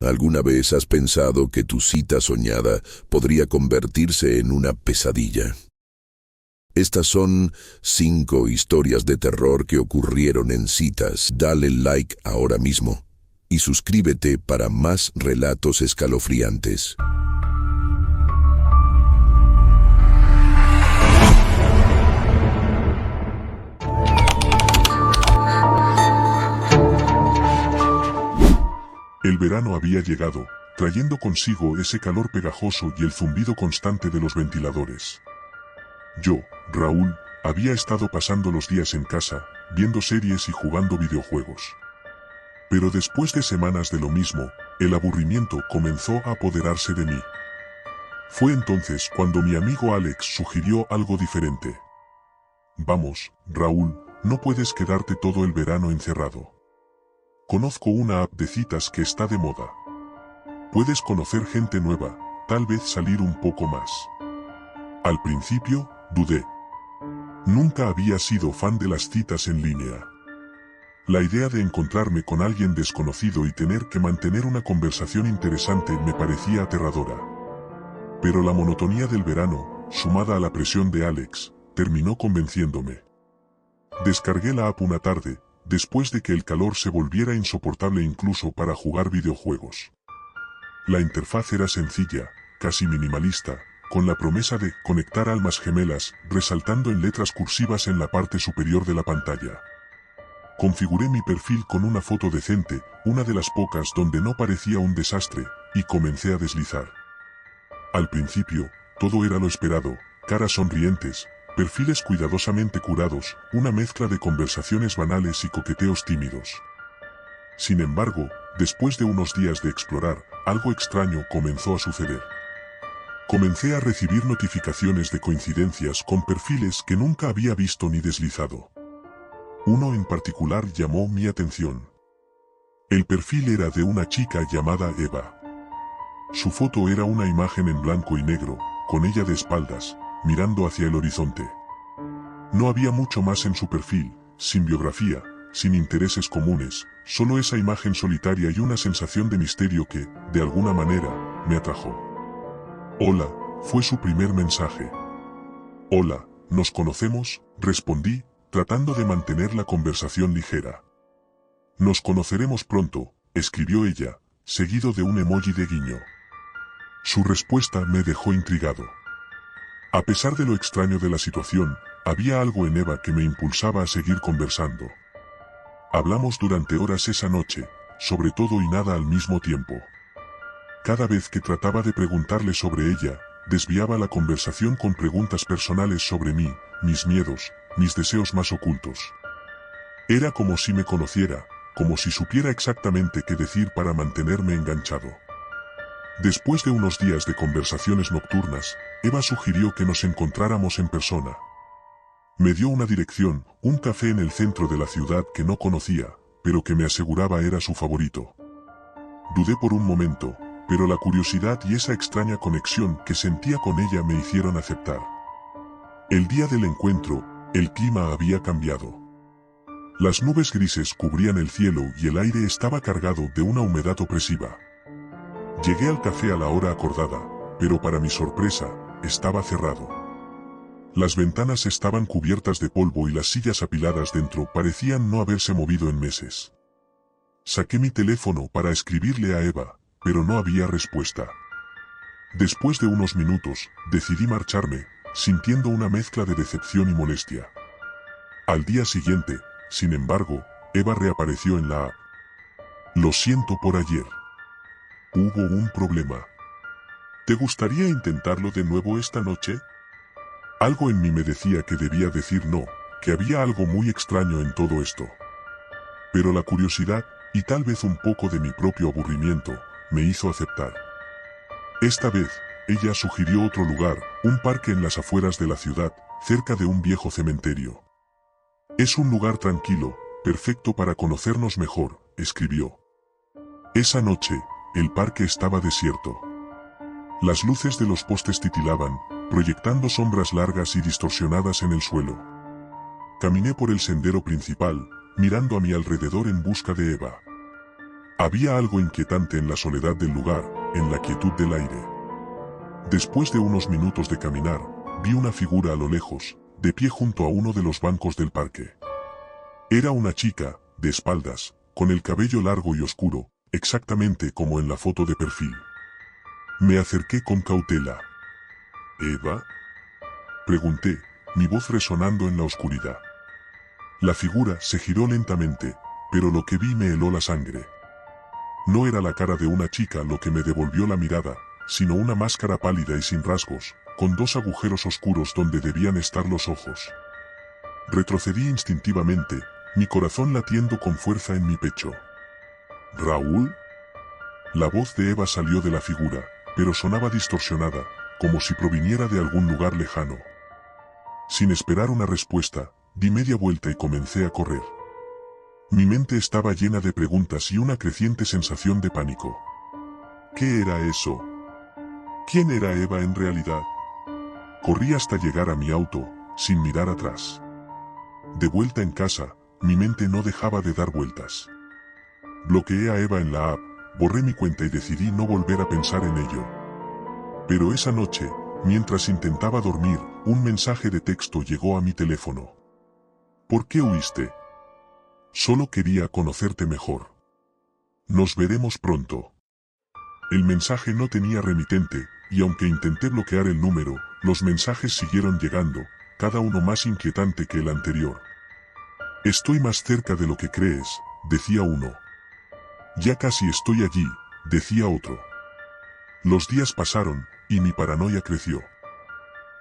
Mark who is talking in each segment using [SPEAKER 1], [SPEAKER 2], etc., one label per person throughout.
[SPEAKER 1] ¿Alguna vez has pensado que tu cita soñada podría convertirse en una pesadilla? Estas son 5 historias de terror que ocurrieron en citas. Dale like ahora mismo y suscríbete para más relatos escalofriantes.
[SPEAKER 2] El verano había llegado, trayendo consigo ese calor pegajoso y el zumbido constante de los ventiladores. Yo, Raúl, había estado pasando los días en casa, viendo series y jugando videojuegos. Pero después de semanas de lo mismo, el aburrimiento comenzó a apoderarse de mí. Fue entonces cuando mi amigo Alex sugirió algo diferente. Vamos, Raúl, no puedes quedarte todo el verano encerrado. Conozco una app de citas que está de moda. Puedes conocer gente nueva, tal vez salir un poco más. Al principio, dudé. Nunca había sido fan de las citas en línea. La idea de encontrarme con alguien desconocido y tener que mantener una conversación interesante me parecía aterradora. Pero la monotonía del verano, sumada a la presión de Alex, terminó convenciéndome. Descargué la app una tarde, después de que el calor se volviera insoportable incluso para jugar videojuegos. La interfaz era sencilla, casi minimalista, con la promesa de conectar almas gemelas, resaltando en letras cursivas en la parte superior de la pantalla. Configuré mi perfil con una foto decente, una de las pocas donde no parecía un desastre, y comencé a deslizar. Al principio, todo era lo esperado, caras sonrientes, perfiles cuidadosamente curados, una mezcla de conversaciones banales y coqueteos tímidos. Sin embargo, después de unos días de explorar, algo extraño comenzó a suceder. Comencé a recibir notificaciones de coincidencias con perfiles que nunca había visto ni deslizado. Uno en particular llamó mi atención. El perfil era de una chica llamada Eva. Su foto era una imagen en blanco y negro, con ella de espaldas, mirando hacia el horizonte. No había mucho más en su perfil, sin biografía, sin intereses comunes, solo esa imagen solitaria y una sensación de misterio que, de alguna manera, me atrajo. Hola, fue su primer mensaje. Hola, ¿nos conocemos?, respondí, tratando de mantener la conversación ligera. Nos conoceremos pronto, escribió ella, seguido de un emoji de guiño. Su respuesta me dejó intrigado. A pesar de lo extraño de la situación, había algo en Eva que me impulsaba a seguir conversando. Hablamos durante horas esa noche, sobre todo y nada al mismo tiempo. Cada vez que trataba de preguntarle sobre ella, desviaba la conversación con preguntas personales sobre mí, mis miedos, mis deseos más ocultos. Era como si me conociera, como si supiera exactamente qué decir para mantenerme enganchado. Después de unos días de conversaciones nocturnas, Eva sugirió que nos encontráramos en persona. Me dio una dirección, un café en el centro de la ciudad que no conocía, pero que me aseguraba era su favorito. Dudé por un momento, pero la curiosidad y esa extraña conexión que sentía con ella me hicieron aceptar. El día del encuentro, el clima había cambiado. Las nubes grises cubrían el cielo y el aire estaba cargado de una humedad opresiva. Llegué al café a la hora acordada, pero para mi sorpresa, estaba cerrado. Las ventanas estaban cubiertas de polvo y las sillas apiladas dentro parecían no haberse movido en meses. Saqué mi teléfono para escribirle a Eva, pero no había respuesta. Después de unos minutos, decidí marcharme, sintiendo una mezcla de decepción y molestia. Al día siguiente, sin embargo, Eva reapareció en la app. Lo siento por ayer. Hubo un problema. ¿Te gustaría intentarlo de nuevo esta noche? Algo en mí me decía que debía decir no, que había algo muy extraño en todo esto. Pero la curiosidad, y tal vez un poco de mi propio aburrimiento, me hizo aceptar. Esta vez, ella sugirió otro lugar, un parque en las afueras de la ciudad, cerca de un viejo cementerio. Es un lugar tranquilo, perfecto para conocernos mejor, escribió. Esa noche, el parque estaba desierto. Las luces de los postes titilaban, proyectando sombras largas y distorsionadas en el suelo. Caminé por el sendero principal, mirando a mi alrededor en busca de Eva. Había algo inquietante en la soledad del lugar, en la quietud del aire. Después de unos minutos de caminar, vi una figura a lo lejos, de pie junto a uno de los bancos del parque. Era una chica, de espaldas, con el cabello largo y oscuro, exactamente como en la foto de perfil. Me acerqué con cautela. ¿Eva?, pregunté, mi voz resonando en la oscuridad. La figura se giró lentamente, pero lo que vi me heló la sangre. No era la cara de una chica lo que me devolvió la mirada, sino una máscara pálida y sin rasgos, con dos agujeros oscuros donde debían estar los ojos. Retrocedí instintivamente, mi corazón latiendo con fuerza en mi pecho. ¿Raúl? La voz de Eva salió de la figura, pero sonaba distorsionada, como si proviniera de algún lugar lejano. Sin esperar una respuesta, di media vuelta y comencé a correr. Mi mente estaba llena de preguntas y una creciente sensación de pánico. ¿Qué era eso? ¿Quién era Eva en realidad? Corrí hasta llegar a mi auto, sin mirar atrás. De vuelta en casa, mi mente no dejaba de dar vueltas. Bloqueé a Eva en la app, borré mi cuenta y decidí no volver a pensar en ello. Pero esa noche, mientras intentaba dormir, un mensaje de texto llegó a mi teléfono. ¿Por qué huiste? Solo quería conocerte mejor. Nos veremos pronto. El mensaje no tenía remitente, y aunque intenté bloquear el número, los mensajes siguieron llegando, cada uno más inquietante que el anterior. Estoy más cerca de lo que crees, decía uno. Ya casi estoy allí, decía otro. Los días pasaron, y mi paranoia creció.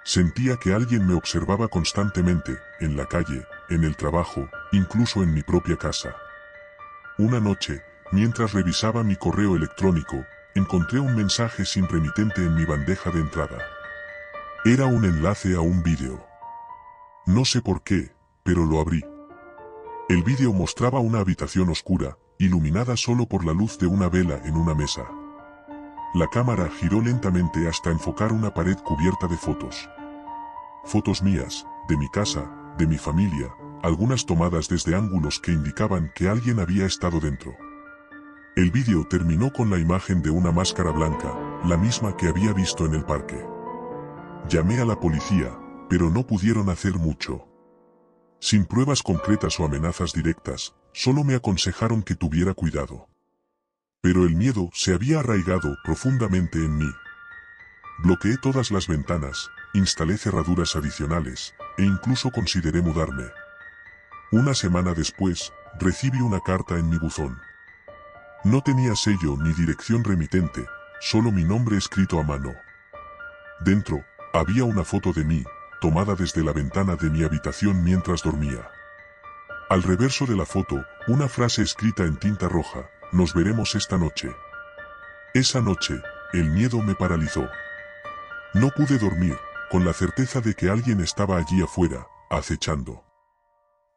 [SPEAKER 2] Sentía que alguien me observaba constantemente, en la calle, en el trabajo, incluso en mi propia casa. Una noche, mientras revisaba mi correo electrónico, encontré un mensaje sin remitente en mi bandeja de entrada. Era un enlace a un vídeo. No sé por qué, pero lo abrí. El vídeo mostraba una habitación oscura, iluminada solo por la luz de una vela en una mesa. La cámara giró lentamente hasta enfocar una pared cubierta de fotos. Fotos mías, de mi casa, de mi familia, algunas tomadas desde ángulos que indicaban que alguien había estado dentro. El vídeo terminó con la imagen de una máscara blanca, la misma que había visto en el parque. Llamé a la policía, pero no pudieron hacer mucho. Sin pruebas concretas o amenazas directas, solo me aconsejaron que tuviera cuidado. Pero el miedo se había arraigado profundamente en mí. Bloqueé todas las ventanas, instalé cerraduras adicionales, e incluso consideré mudarme. Una semana después, recibí una carta en mi buzón. No tenía sello ni dirección remitente, solo mi nombre escrito a mano. Dentro, había una foto de mí, tomada desde la ventana de mi habitación mientras dormía. Al reverso de la foto, una frase escrita en tinta roja: nos veremos esta noche. Esa noche, el miedo me paralizó. No pude dormir, con la certeza de que alguien estaba allí afuera, acechando.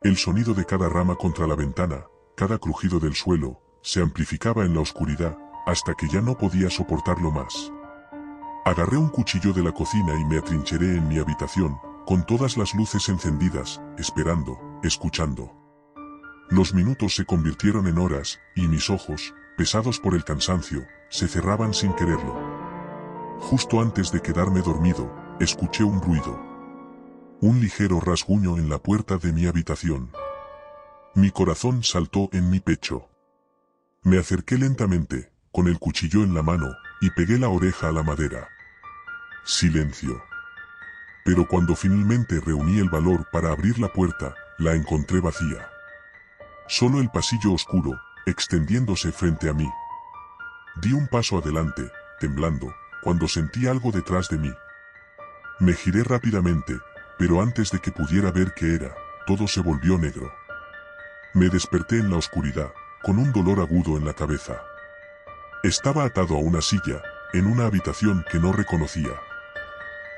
[SPEAKER 2] El sonido de cada rama contra la ventana, cada crujido del suelo, se amplificaba en la oscuridad, hasta que ya no podía soportarlo más. Agarré un cuchillo de la cocina y me atrincheré en mi habitación, con todas las luces encendidas, esperando, escuchando. Los minutos se convirtieron en horas, y mis ojos, pesados por el cansancio, se cerraban sin quererlo. Justo antes de quedarme dormido, escuché un ruido. Un ligero rasguño en la puerta de mi habitación. Mi corazón saltó en mi pecho. Me acerqué lentamente, con el cuchillo en la mano, y pegué la oreja a la madera. Silencio. Pero cuando finalmente reuní el valor para abrir la puerta, la encontré vacía. Solo el pasillo oscuro, extendiéndose frente a mí. Di un paso adelante, temblando, cuando sentí algo detrás de mí. Me giré rápidamente, pero antes de que pudiera ver qué era, todo se volvió negro. Me desperté en la oscuridad, con un dolor agudo en la cabeza. Estaba atado a una silla, en una habitación que no reconocía.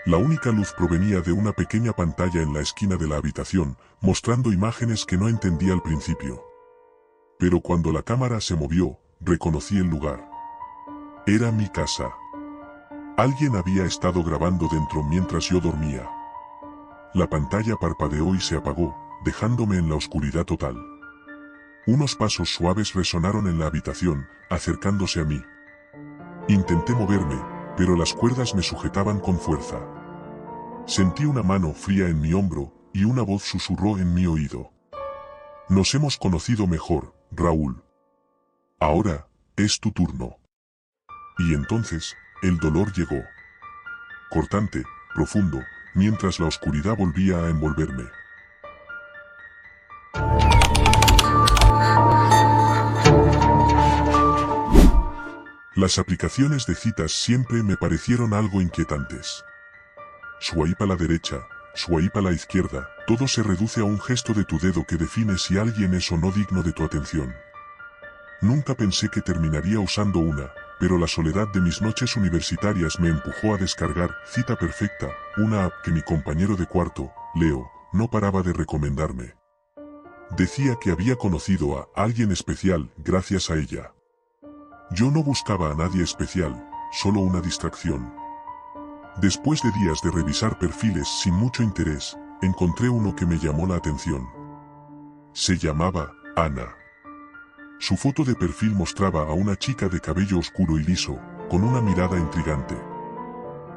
[SPEAKER 2] La única luz provenía de una pequeña pantalla en la esquina de la habitación, mostrando imágenes que no entendía al principio. Pero cuando la cámara se movió, reconocí el lugar. Era mi casa. Alguien había estado grabando dentro mientras yo dormía. La pantalla parpadeó y se apagó, dejándome en la oscuridad total. Unos pasos suaves resonaron en la habitación, acercándose a mí. Intenté moverme, pero las cuerdas me sujetaban con fuerza. Sentí una mano fría en mi hombro, y una voz susurró en mi oído. Nos hemos conocido mejor, Raúl. Ahora, es tu turno. Y entonces, el dolor llegó. Cortante, profundo, mientras la oscuridad volvía a envolverme. Las aplicaciones de citas siempre me parecieron algo inquietantes. Swipe a la derecha, swipe a la izquierda, todo se reduce a un gesto de tu dedo que define si alguien es o no digno de tu atención. Nunca pensé que terminaría usando una, pero la soledad de mis noches universitarias me empujó a descargar Cita Perfecta, una app que mi compañero de cuarto, Leo, no paraba de recomendarme. Decía que había conocido a alguien especial gracias a ella. Yo no buscaba a nadie especial, solo una distracción. Después de días de revisar perfiles sin mucho interés, encontré uno que me llamó la atención. Se llamaba Ana. Su foto de perfil mostraba a una chica de cabello oscuro y liso, con una mirada intrigante.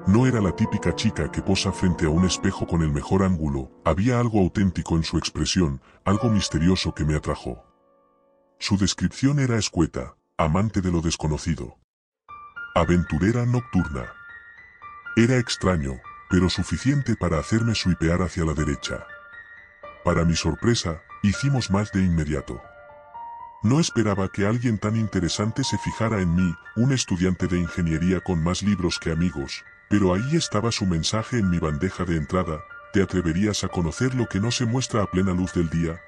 [SPEAKER 2] No era la típica chica que posa frente a un espejo con el mejor ángulo, había algo auténtico en su expresión, algo misterioso que me atrajo. Su descripción era escueta, amante de lo desconocido. Aventurera nocturna. Era extraño, pero suficiente para hacerme swipear hacia la derecha. Para mi sorpresa, hicimos match de inmediato. No esperaba que alguien tan interesante se fijara en mí, un estudiante de ingeniería con más libros que amigos, pero ahí estaba su mensaje en mi bandeja de entrada: ¿te atreverías a conocer lo que no se muestra a plena luz del día?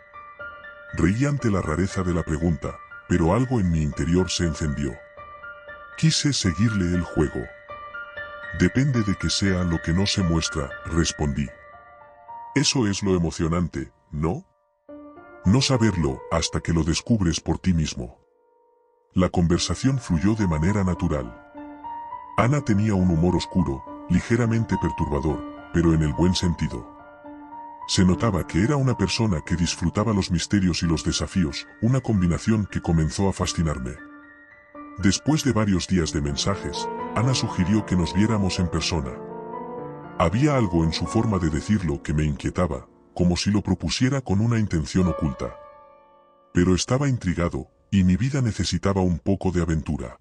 [SPEAKER 2] Reí ante la rareza de la pregunta, pero algo en mi interior se encendió. Quise seguirle el juego. Depende de que sea lo que no se muestra, respondí. Eso es lo emocionante, ¿no? No saberlo hasta que lo descubres por ti mismo. La conversación fluyó de manera natural. Ana tenía un humor oscuro, ligeramente perturbador, pero en el buen sentido. Se notaba que era una persona que disfrutaba los misterios y los desafíos, una combinación que comenzó a fascinarme. Después de varios días de mensajes, Ana sugirió que nos viéramos en persona. Había algo en su forma de decirlo que me inquietaba, como si lo propusiera con una intención oculta. Pero estaba intrigado, y mi vida necesitaba un poco de aventura.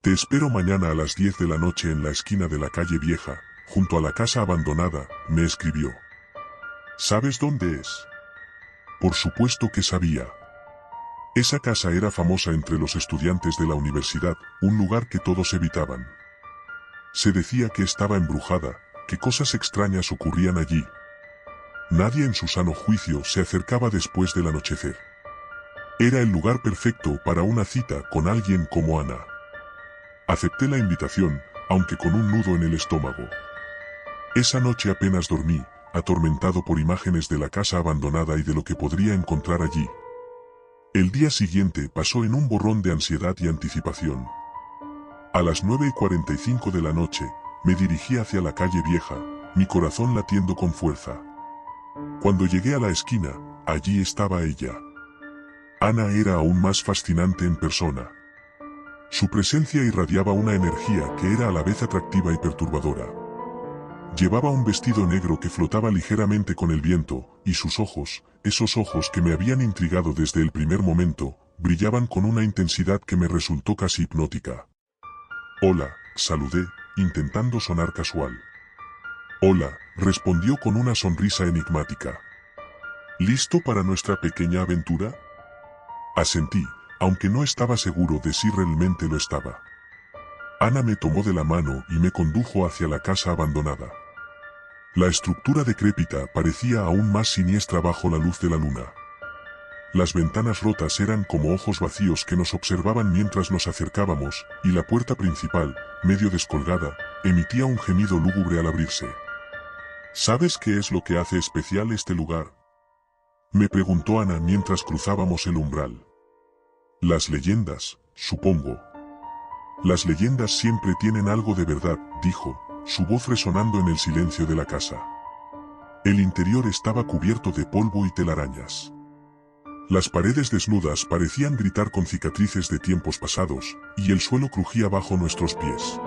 [SPEAKER 2] Te espero mañana a las 10 de la noche en la esquina de la calle Vieja, junto a la casa abandonada, me escribió. ¿Sabes dónde es? Por supuesto que sabía. Esa casa era famosa entre los estudiantes de la universidad, un lugar que todos evitaban. Se decía que estaba embrujada, que cosas extrañas ocurrían allí. Nadie en su sano juicio se acercaba después del anochecer. Era el lugar perfecto para una cita con alguien como Ana. Acepté la invitación, aunque con un nudo en el estómago. Esa noche apenas dormí, atormentado por imágenes de la casa abandonada y de lo que podría encontrar allí. El día siguiente pasó en un borrón de ansiedad y anticipación. A las 9:45 de la noche, me dirigí hacia la calle Vieja, mi corazón latiendo con fuerza. Cuando llegué a la esquina, allí estaba ella. Ana era aún más fascinante en persona. Su presencia irradiaba una energía que era a la vez atractiva y perturbadora. Llevaba un vestido negro que flotaba ligeramente con el viento, y sus ojos, esos ojos que me habían intrigado desde el primer momento, brillaban con una intensidad que me resultó casi hipnótica. Hola, saludé, intentando sonar casual. Hola, respondió con una sonrisa enigmática. ¿Listo para nuestra pequeña aventura? Asentí, aunque no estaba seguro de si realmente lo estaba. Ana me tomó de la mano y me condujo hacia la casa abandonada. La estructura decrépita parecía aún más siniestra bajo la luz de la luna. Las ventanas rotas eran como ojos vacíos que nos observaban mientras nos acercábamos, y la puerta principal, medio descolgada, emitía un gemido lúgubre al abrirse. ¿Sabes qué es lo que hace especial este lugar?, me preguntó Ana mientras cruzábamos el umbral. Las leyendas, supongo. Las leyendas siempre tienen algo de verdad, dijo, su voz resonando en el silencio de la casa. El interior estaba cubierto de polvo y telarañas. Las paredes desnudas parecían gritar con cicatrices de tiempos pasados, y el suelo crujía bajo nuestros pies.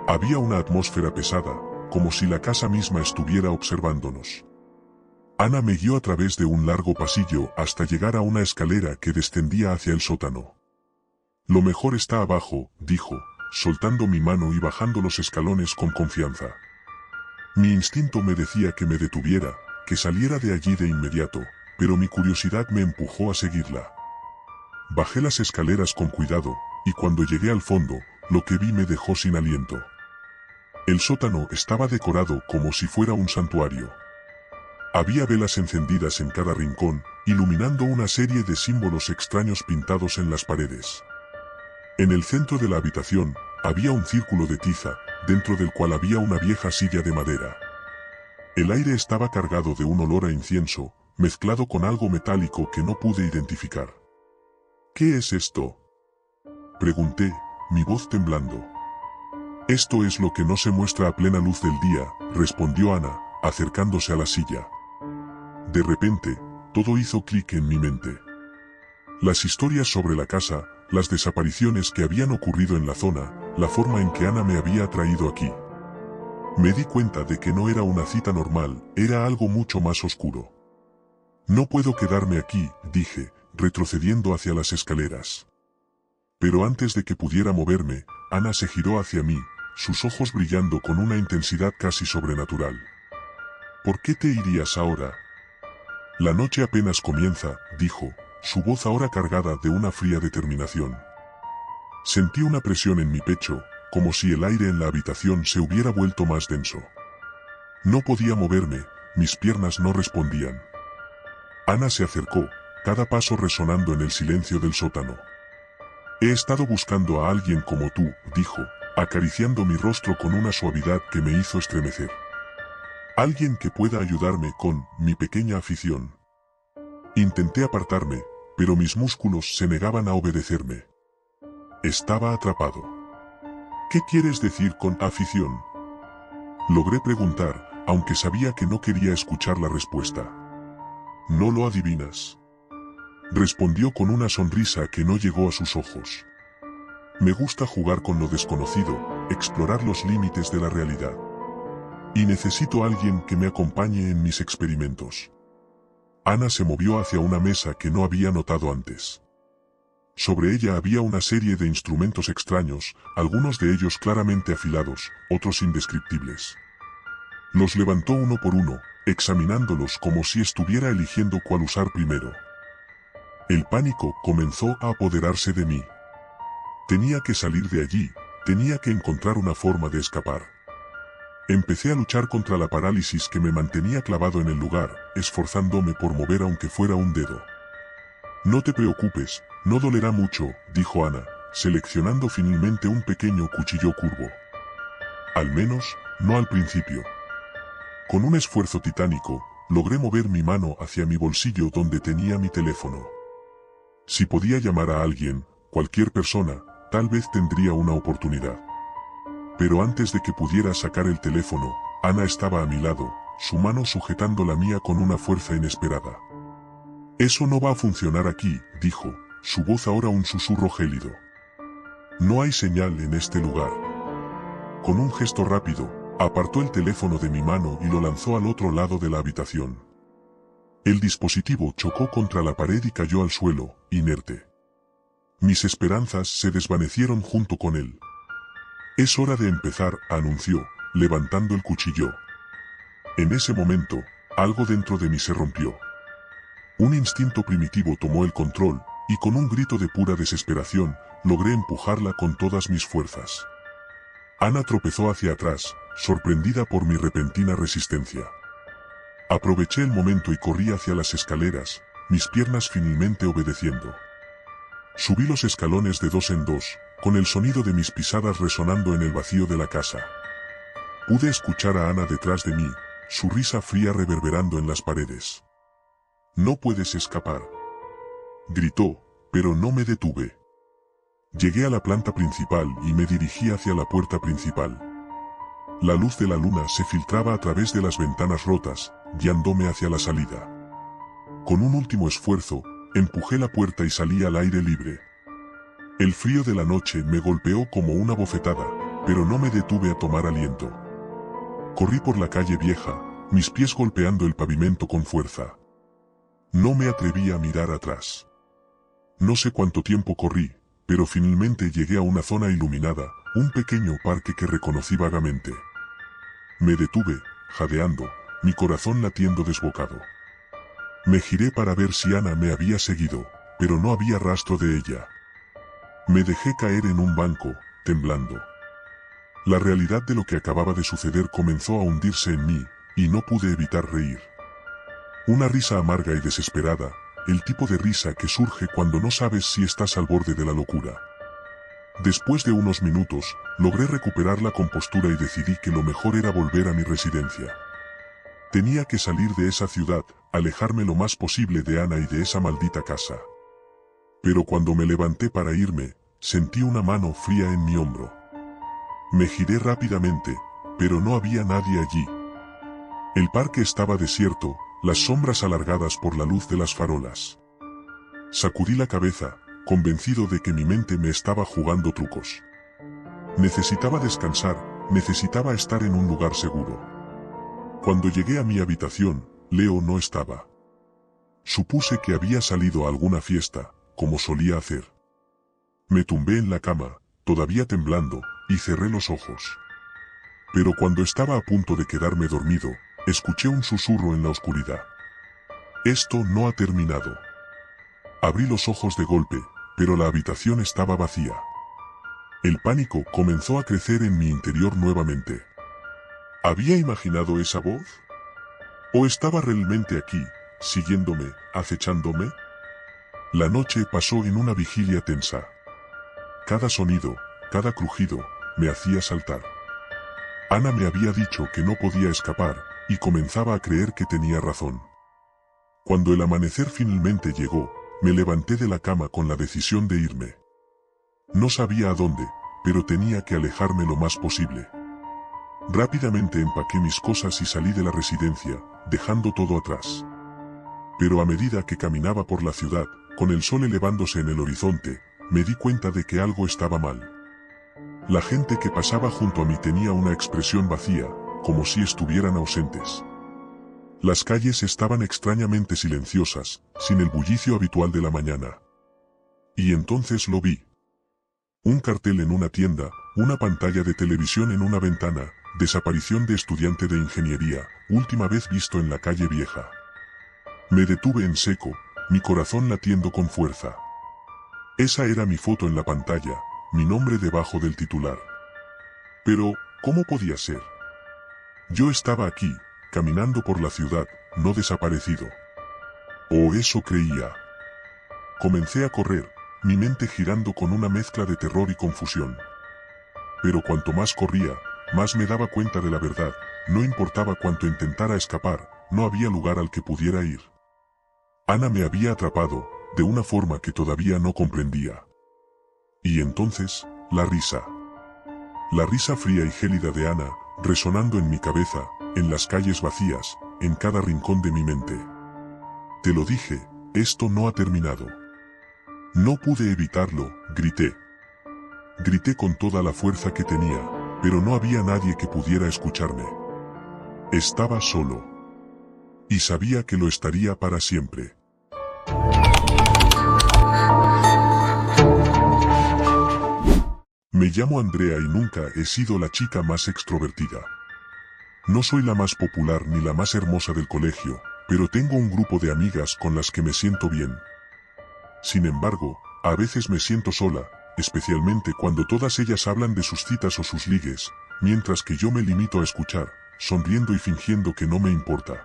[SPEAKER 2] Había una atmósfera pesada, como si la casa misma estuviera observándonos. Ana me guió a través de un largo pasillo hasta llegar a una escalera que descendía hacia el sótano. Lo mejor está abajo, dijo, soltando mi mano y bajando los escalones con confianza. Mi instinto me decía que me detuviera, que saliera de allí de inmediato, pero mi curiosidad me empujó a seguirla. Bajé las escaleras con cuidado, y cuando llegué al fondo, lo que vi me dejó sin aliento. El sótano estaba decorado como si fuera un santuario. Había velas encendidas en cada rincón, iluminando una serie de símbolos extraños pintados en las paredes. En el centro de la habitación, había un círculo de tiza, dentro del cual había una vieja silla de madera. El aire estaba cargado de un olor a incienso, mezclado con algo metálico que no pude identificar. ¿Qué es esto?, pregunté, mi voz temblando. Esto es lo que no se muestra a plena luz del día, respondió Ana, acercándose a la silla. De repente, todo hizo clic en mi mente. Las historias sobre la casa, las desapariciones que habían ocurrido en la zona, la forma en que Ana me había traído aquí. Me di cuenta de que no era una cita normal, era algo mucho más oscuro. No puedo quedarme aquí, dije, retrocediendo hacia las escaleras. Pero antes de que pudiera moverme, Ana se giró hacia mí, sus ojos brillando con una intensidad casi sobrenatural. ¿Por qué te irías ahora? La noche apenas comienza, dijo, su voz ahora cargada de una fría determinación. Sentí una presión en mi pecho, como si el aire en la habitación se hubiera vuelto más denso. No podía moverme, mis piernas no respondían. Ana se acercó, cada paso resonando en el silencio del sótano. He estado buscando a alguien como tú, dijo, acariciando mi rostro con una suavidad que me hizo estremecer. Alguien que pueda ayudarme con mi pequeña afición. Intenté apartarme, pero mis músculos se negaban a obedecerme. Estaba atrapado. ¿Qué quieres decir con afición?, logré preguntar, aunque sabía que no quería escuchar la respuesta. No lo adivinas, respondió con una sonrisa que no llegó a sus ojos. Me gusta jugar con lo desconocido, explorar los límites de la realidad. Y necesito a alguien que me acompañe en mis experimentos. Ana se movió hacia una mesa que no había notado antes. Sobre ella había una serie de instrumentos extraños, algunos de ellos claramente afilados, otros indescriptibles. Los levantó uno por uno, examinándolos como si estuviera eligiendo cuál usar primero. El pánico comenzó a apoderarse de mí. Tenía que salir de allí, tenía que encontrar una forma de escapar. Empecé a luchar contra la parálisis que me mantenía clavado en el lugar, esforzándome por mover aunque fuera un dedo. No te preocupes, no dolerá mucho, dijo Ana, seleccionando finalmente un pequeño cuchillo curvo. Al menos, no al principio. Con un esfuerzo titánico, logré mover mi mano hacia mi bolsillo donde tenía mi teléfono. Si podía llamar a alguien, cualquier persona, tal vez tendría una oportunidad. Pero antes de que pudiera sacar el teléfono, Ana estaba a mi lado, su mano sujetando la mía con una fuerza inesperada. Eso no va a funcionar aquí, dijo, su voz ahora un susurro gélido. No hay señal en este lugar. Con un gesto rápido, apartó el teléfono de mi mano y lo lanzó al otro lado de la habitación. El dispositivo chocó contra la pared y cayó al suelo, inerte. Mis esperanzas se desvanecieron junto con él. Es hora de empezar, anunció, levantando el cuchillo. En ese momento, algo dentro de mí se rompió. Un instinto primitivo tomó el control, y con un grito de pura desesperación, logré empujarla con todas mis fuerzas. Ana tropezó hacia atrás, sorprendida por mi repentina resistencia. Aproveché el momento y corrí hacia las escaleras, mis piernas finalmente obedeciendo. Subí los escalones de dos en dos, con el sonido de mis pisadas resonando en el vacío de la casa. Pude escuchar a Ana detrás de mí, su risa fría reverberando en las paredes. «No puedes escapar», gritó, pero no me detuve. Llegué a la planta principal y me dirigí hacia la puerta principal. La luz de la luna se filtraba a través de las ventanas rotas, guiándome hacia la salida. Con un último esfuerzo, Empujé la puerta y salí al aire libre. El frío de la noche me golpeó como una bofetada, pero no me detuve a tomar aliento. Corrí por la calle vieja, mis pies golpeando el pavimento con fuerza. No me atreví a mirar atrás. No sé cuánto tiempo corrí, pero finalmente llegué a una zona iluminada, un pequeño parque que reconocí vagamente. Me detuve, jadeando, mi corazón latiendo desbocado. Me giré para ver si Ana me había seguido, pero no había rastro de ella. Me dejé caer en un banco, temblando. La realidad de lo que acababa de suceder comenzó a hundirse en mí, y no pude evitar reír. Una risa amarga y desesperada, el tipo de risa que surge cuando no sabes si estás al borde de la locura. Después de unos minutos, logré recuperar la compostura y decidí que lo mejor era volver a mi residencia. Tenía que salir de esa ciudad, alejarme lo más posible de Ana y de esa maldita casa. Pero cuando me levanté para irme, sentí una mano fría en mi hombro. Me giré rápidamente, pero no había nadie allí. El parque estaba desierto, las sombras alargadas por la luz de las farolas. Sacudí la cabeza, convencido de que mi mente me estaba jugando trucos. Necesitaba descansar, necesitaba estar en un lugar seguro. Cuando llegué a mi habitación, Leo no estaba. Supuse que había salido a alguna fiesta, como solía hacer. Me tumbé en la cama, todavía temblando, y cerré los ojos. Pero cuando estaba a punto de quedarme dormido, escuché un susurro en la oscuridad. Esto no ha terminado. Abrí los ojos de golpe, pero la habitación estaba vacía. El pánico comenzó a crecer en mi interior nuevamente. ¿Había imaginado esa voz? ¿O estaba realmente aquí, siguiéndome, acechándome? La noche pasó en una vigilia tensa. Cada sonido, cada crujido, me hacía saltar. Ana me había dicho que no podía escapar, y comenzaba a creer que tenía razón. Cuando el amanecer finalmente llegó, me levanté de la cama con la decisión de irme. No sabía a dónde, pero tenía que alejarme lo más posible. Rápidamente empaqué mis cosas y salí de la residencia, dejando todo atrás. Pero a medida que caminaba por la ciudad, con el sol elevándose en el horizonte, me di cuenta de que algo estaba mal. La gente que pasaba junto a mí tenía una expresión vacía, como si estuvieran ausentes. Las calles estaban extrañamente silenciosas, sin el bullicio habitual de la mañana. Y entonces lo vi. Un cartel en una tienda, una pantalla de televisión en una ventana, desaparición de estudiante de ingeniería, última vez visto en la calle vieja. Me detuve en seco, mi corazón latiendo con fuerza. Esa era mi foto en la pantalla, mi nombre debajo del titular. Pero, ¿cómo podía ser? Yo estaba aquí, caminando por la ciudad, no desaparecido. O eso creía. Comencé a correr, mi mente girando con una mezcla de terror y confusión. Pero cuanto más corría, más me daba cuenta de la verdad, no importaba cuánto intentara escapar, no había lugar al que pudiera ir. Ana me había atrapado, de una forma que todavía no comprendía. Y entonces, la risa. La risa fría y gélida de Ana, resonando en mi cabeza, en las calles vacías, en cada rincón de mi mente. Te lo dije, esto no ha terminado. No pude evitarlo, grité. Grité con toda la fuerza que tenía, pero no había nadie que pudiera escucharme. Estaba solo. Y sabía que lo estaría para siempre. Me llamo Andrea y nunca he sido la chica más extrovertida. No soy la más popular ni la más hermosa del colegio, pero tengo un grupo de amigas con las que me siento bien. Sin embargo, a veces me siento sola, especialmente cuando todas ellas hablan de sus citas o sus ligues, mientras que yo me limito a escuchar, sonriendo y fingiendo que no me importa.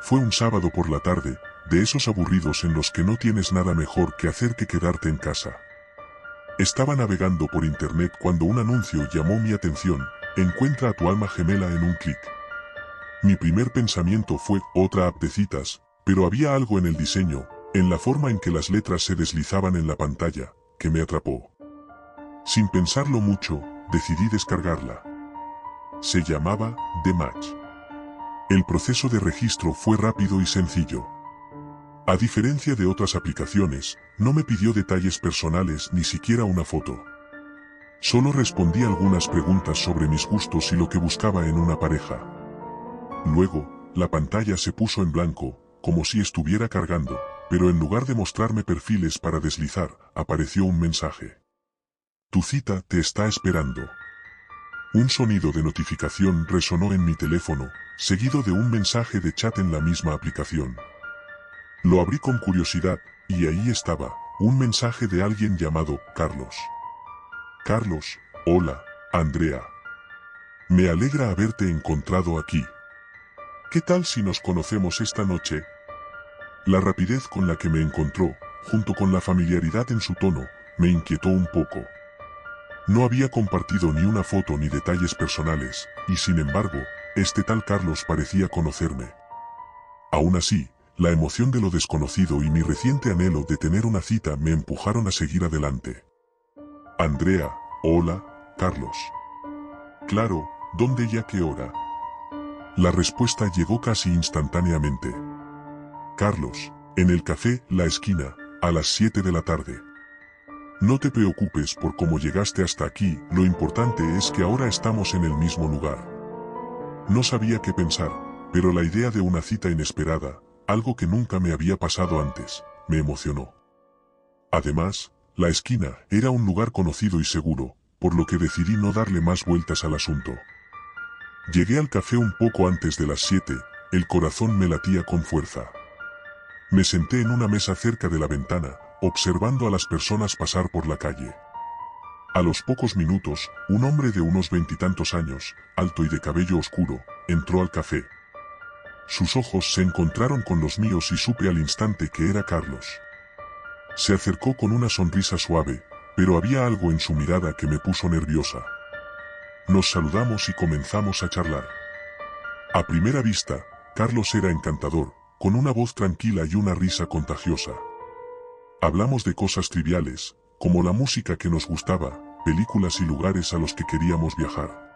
[SPEAKER 2] Fue un sábado por la tarde, de esos aburridos en los que no tienes nada mejor que hacer que quedarte en casa. Estaba navegando por internet cuando un anuncio llamó mi atención: encuentra a tu alma gemela en un clic. Mi primer pensamiento fue otra app de citas, pero había algo en el diseño, en la forma en que las letras se deslizaban en la pantalla, que me atrapó. Sin pensarlo mucho, decidí descargarla. Se llamaba The Match. El proceso de registro fue rápido y sencillo. A diferencia de otras aplicaciones, no me pidió detalles personales ni siquiera una foto. Solo respondí algunas preguntas sobre mis gustos y lo que buscaba en una pareja. Luego, la pantalla se puso en blanco, como si estuviera cargando, pero en lugar de mostrarme perfiles para deslizar, apareció un mensaje. Tu cita te está esperando. Un sonido de notificación resonó en mi teléfono, seguido de un mensaje de chat en la misma aplicación. Lo abrí con curiosidad, y ahí estaba, un mensaje de alguien llamado Carlos. Carlos, hola, Andrea. Me alegra haberte encontrado aquí. ¿Qué tal si nos conocemos esta noche? La rapidez con la que me encontró, junto con la familiaridad en su tono, me inquietó un poco. No había compartido ni una foto ni detalles personales, y sin embargo, este tal Carlos parecía conocerme. Aún así, la emoción de lo desconocido y mi reciente anhelo de tener una cita me empujaron a seguir adelante. Andrea, hola, Carlos. Claro, ¿dónde y a qué hora? La respuesta llegó casi instantáneamente. Carlos, en el café La Esquina, a las 7 de la tarde. No te preocupes por cómo llegaste hasta aquí, lo importante es que ahora estamos en el mismo lugar. No sabía qué pensar, pero la idea de una cita inesperada, algo que nunca me había pasado antes, me emocionó. Además, La Esquina era un lugar conocido y seguro, por lo que decidí no darle más vueltas al asunto. Llegué al café un poco antes de las 7, el corazón me latía con fuerza. Me senté en una mesa cerca de la ventana, observando a las personas pasar por la calle. A los pocos minutos, un hombre de unos 20 años, alto y de cabello oscuro, entró al café. Sus ojos se encontraron con los míos y supe al instante que era Carlos. Se acercó con una sonrisa suave, pero había algo en su mirada que me puso nerviosa. Nos saludamos y comenzamos a charlar. A primera vista, Carlos era encantador, con una voz tranquila y una risa contagiosa. Hablamos de cosas triviales, como la música que nos gustaba, películas y lugares a los que queríamos viajar.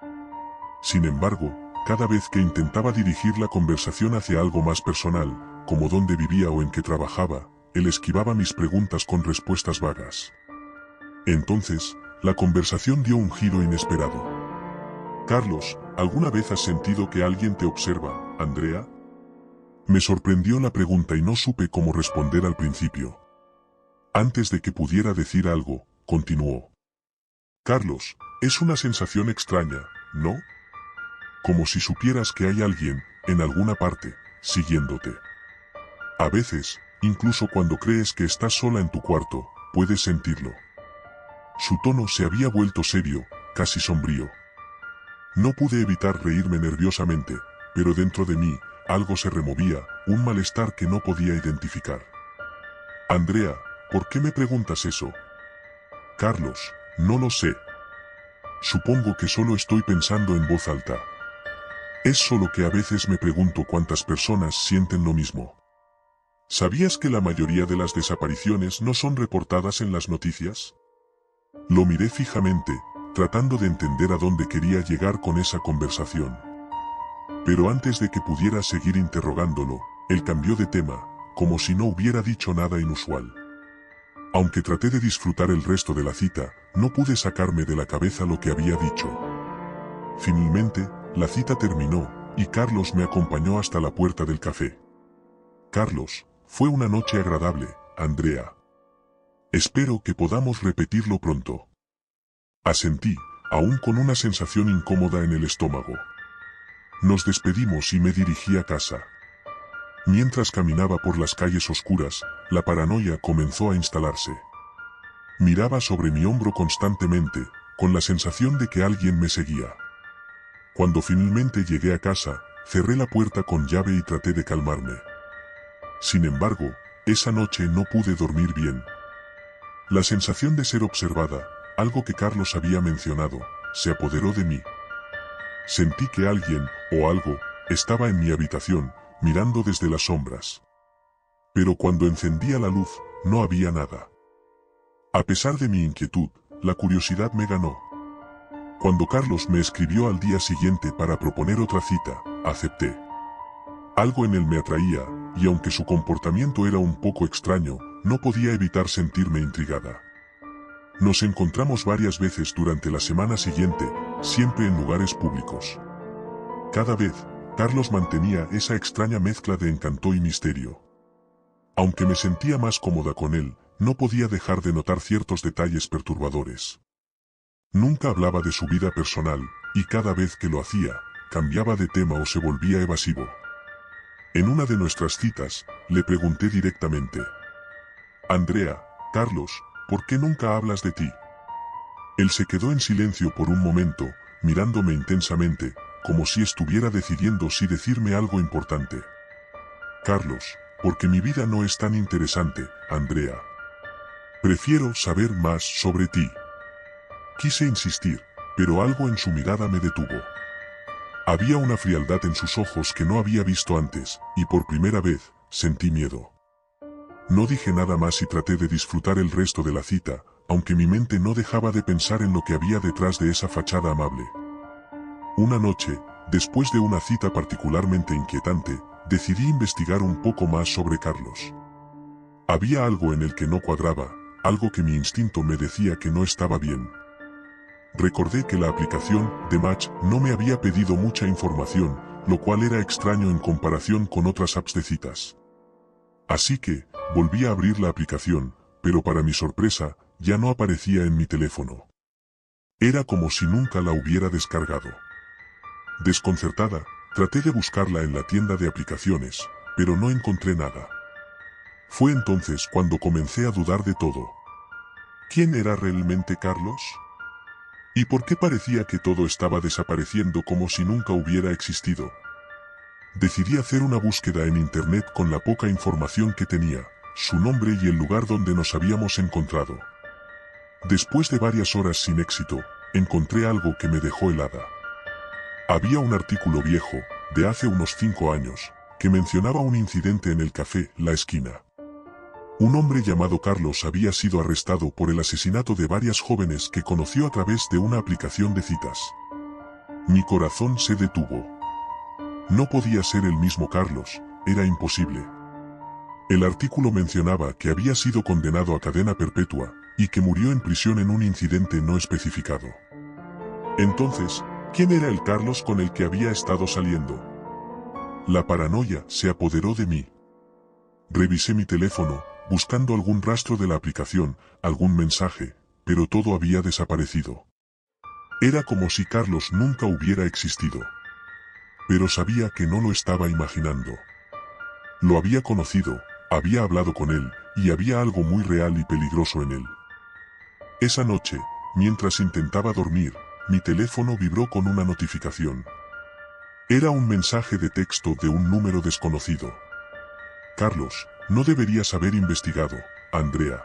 [SPEAKER 2] Sin embargo, cada vez que intentaba dirigir la conversación hacia algo más personal, como dónde vivía o en qué trabajaba, él esquivaba mis preguntas con respuestas vagas. Entonces, la conversación dio un giro inesperado. Carlos, ¿alguna vez has sentido que alguien te observa, Andrea? Me sorprendió la pregunta y no supe cómo responder al principio. Antes de que pudiera decir algo, continuó. Carlos, es una sensación extraña, ¿no? Como si supieras que hay alguien, en alguna parte, siguiéndote. A veces, incluso cuando crees que estás sola en tu cuarto, puedes sentirlo. Su tono se había vuelto serio, casi sombrío. No pude evitar reírme nerviosamente, pero dentro de mí, algo se removía, un malestar que no podía identificar. Andrea, ¿por qué me preguntas eso? Carlos, no lo sé. Supongo que solo estoy pensando en voz alta. Es solo que a veces me pregunto cuántas personas sienten lo mismo. ¿Sabías que la mayoría de las desapariciones no son reportadas en las noticias? Lo miré fijamente, tratando de entender a dónde quería llegar con esa conversación. Pero antes de que pudiera seguir interrogándolo, él cambió de tema, como si no hubiera dicho nada inusual. Aunque traté de disfrutar el resto de la cita, no pude sacarme de la cabeza lo que había dicho. Finalmente, la cita terminó, y Carlos me acompañó hasta la puerta del café. Carlos, fue una noche agradable, Andrea. Espero que podamos repetirlo pronto. Asentí, aún con una sensación incómoda en el estómago. Nos despedimos y me dirigí a casa. Mientras caminaba por las calles oscuras, la paranoia comenzó a instalarse. Miraba sobre mi hombro constantemente, con la sensación de que alguien me seguía. Cuando finalmente llegué a casa, cerré la puerta con llave y traté de calmarme. Sin embargo, esa noche no pude dormir bien. La sensación de ser observada, algo que Carlos había mencionado, se apoderó de mí. Sentí que alguien, o algo, estaba en mi habitación, mirando desde las sombras. Pero cuando encendía la luz, no había nada. A pesar de mi inquietud, la curiosidad me ganó. Cuando Carlos me escribió al día siguiente para proponer otra cita, acepté. Algo en él me atraía, y aunque su comportamiento era un poco extraño, no podía evitar sentirme intrigada. Nos encontramos varias veces durante la semana siguiente, siempre en lugares públicos. Cada vez, Carlos mantenía esa extraña mezcla de encanto y misterio. Aunque me sentía más cómoda con él, no podía dejar de notar ciertos detalles perturbadores. Nunca hablaba de su vida personal, y cada vez que lo hacía, cambiaba de tema o se volvía evasivo. En una de nuestras citas, le pregunté directamente: Andrea, Carlos, ¿por qué nunca hablas de ti? Él se quedó en silencio por un momento, mirándome intensamente, como si estuviera decidiendo si decirme algo importante. Carlos, porque mi vida no es tan interesante, Andrea. Prefiero saber más sobre ti. Quise insistir, pero algo en su mirada me detuvo. Había una frialdad en sus ojos que no había visto antes, y por primera vez, sentí miedo. No dije nada más y traté de disfrutar el resto de la cita, aunque mi mente no dejaba de pensar en lo que había detrás de esa fachada amable. Una noche, después de una cita particularmente inquietante, decidí investigar un poco más sobre Carlos. Había algo en el que no cuadraba, algo que mi instinto me decía que no estaba bien. Recordé que la aplicación de Match no me había pedido mucha información, lo cual era extraño en comparación con otras apps de citas. Así que, volví a abrir la aplicación, pero para mi sorpresa, ya no aparecía en mi teléfono. Era como si nunca la hubiera descargado. Desconcertada, traté de buscarla en la tienda de aplicaciones, pero no encontré nada. Fue entonces cuando comencé a dudar de todo. ¿Quién era realmente Carlos? ¿Y por qué parecía que todo estaba desapareciendo como si nunca hubiera existido? Decidí hacer una búsqueda en internet con la poca información que tenía, su nombre y el lugar donde nos habíamos encontrado. Después de varias horas sin éxito, encontré algo que me dejó helada. Había un artículo viejo, de hace unos 5 años, que mencionaba un incidente en el café La Esquina. Un hombre llamado Carlos había sido arrestado por el asesinato de varias jóvenes que conoció a través de una aplicación de citas. Mi corazón se detuvo. No podía ser el mismo Carlos, era imposible. El artículo mencionaba que había sido condenado a cadena perpetua, y que murió en prisión en un incidente no especificado. Entonces, ¿quién era el Carlos con el que había estado saliendo? La paranoia se apoderó de mí. Revisé mi teléfono, buscando algún rastro de la aplicación, algún mensaje, pero todo había desaparecido. Era como si Carlos nunca hubiera existido. Pero sabía que no lo estaba imaginando. Lo había conocido, había hablado con él, y había algo muy real y peligroso en él. Esa noche, mientras intentaba dormir, mi teléfono vibró con una notificación. Era un mensaje de texto de un número desconocido. Carlos, no deberías haber investigado, Andrea.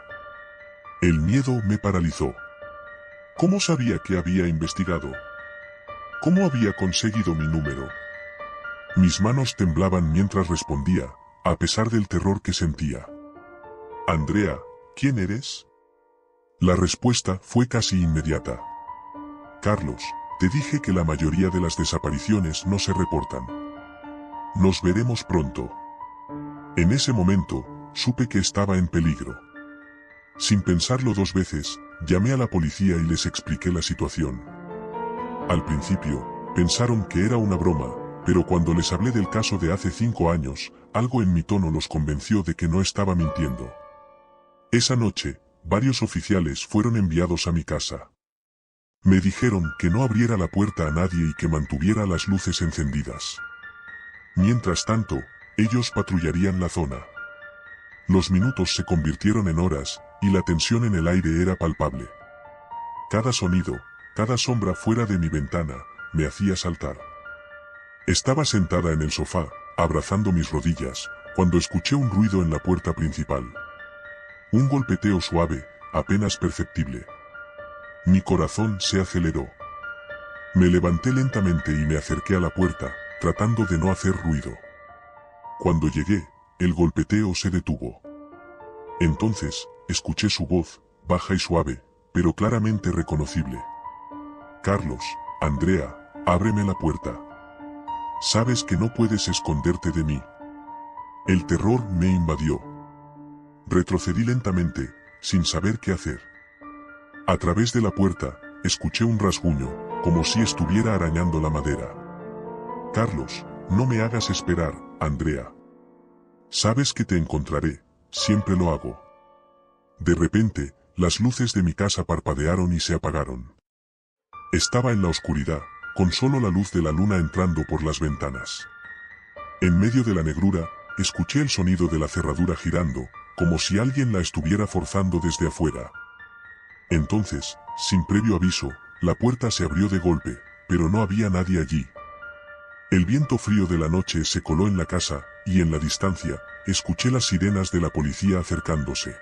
[SPEAKER 2] El miedo me paralizó. ¿Cómo sabía que había investigado? ¿Cómo había conseguido mi número? Mis manos temblaban mientras respondía, a pesar del terror que sentía. Andrea, ¿quién eres? La respuesta fue casi inmediata. Carlos, te dije que la mayoría de las desapariciones no se reportan. Nos veremos pronto. En ese momento, supe que estaba en peligro. Sin pensarlo 2 veces, llamé a la policía y les expliqué la situación. Al principio, pensaron que era una broma, pero cuando les hablé del caso de hace 5 años, algo en mi tono los convenció de que no estaba mintiendo. Esa noche, varios oficiales fueron enviados a mi casa. Me dijeron que no abriera la puerta a nadie y que mantuviera las luces encendidas. Mientras tanto, ellos patrullarían la zona. Los minutos se convirtieron en horas, y la tensión en el aire era palpable. Cada sonido, cada sombra fuera de mi ventana, me hacía saltar. Estaba sentada en el sofá, abrazando mis rodillas, cuando escuché un ruido en la puerta principal. Un golpeteo suave, apenas perceptible. Mi corazón se aceleró. Me levanté lentamente y me acerqué a la puerta, tratando de no hacer ruido. Cuando llegué, el golpeteo se detuvo. Entonces, escuché su voz, baja y suave, pero claramente reconocible. Carlos, Andrea, ábreme la puerta. Sabes que no puedes esconderte de mí. El terror me invadió. Retrocedí lentamente, sin saber qué hacer. A través de la puerta, escuché un rasguño, como si estuviera arañando la madera. Carlos, no me hagas esperar, Andrea. Sabes que te encontraré, siempre lo hago. De repente, las luces de mi casa parpadearon y se apagaron. Estaba en la oscuridad, con solo la luz de la luna entrando por las ventanas. En medio de la negrura, escuché el sonido de la cerradura girando, como si alguien la estuviera forzando desde afuera. Entonces, sin previo aviso, la puerta se abrió de golpe, pero no había nadie allí. El viento frío de la noche se coló en la casa, y en la distancia, escuché las sirenas de la policía acercándose.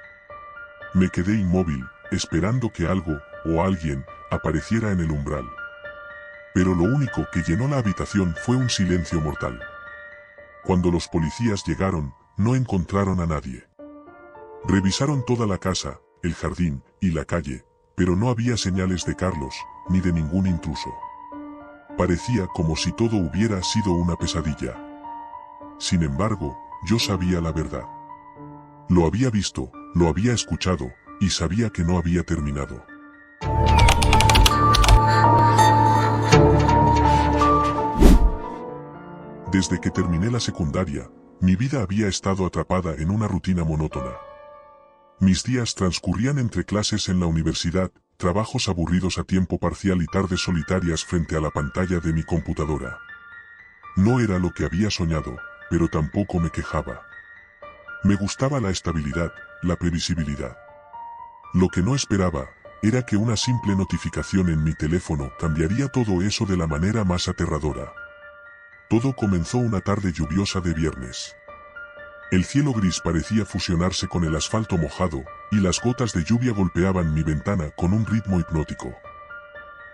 [SPEAKER 2] Me quedé inmóvil, esperando que algo, o alguien, apareciera en el umbral. Pero lo único que llenó la habitación fue un silencio mortal. Cuando los policías llegaron, no encontraron a nadie. Revisaron toda la casa, el jardín y la calle, pero no había señales de Carlos, ni de ningún intruso. Parecía como si todo hubiera sido una pesadilla. Sin embargo, yo sabía la verdad. Lo había visto, lo había escuchado, y sabía que no había terminado. Desde que terminé la secundaria, mi vida había estado atrapada en una rutina monótona. Mis días transcurrían entre clases en la universidad, trabajos aburridos a tiempo parcial y tardes solitarias frente a la pantalla de mi computadora. No era lo que había soñado, pero tampoco me quejaba. Me gustaba la estabilidad, la previsibilidad. Lo que no esperaba, era que una simple notificación en mi teléfono cambiaría todo eso de la manera más aterradora. Todo comenzó una tarde lluviosa de viernes. El cielo gris parecía fusionarse con el asfalto mojado, y las gotas de lluvia golpeaban mi ventana con un ritmo hipnótico.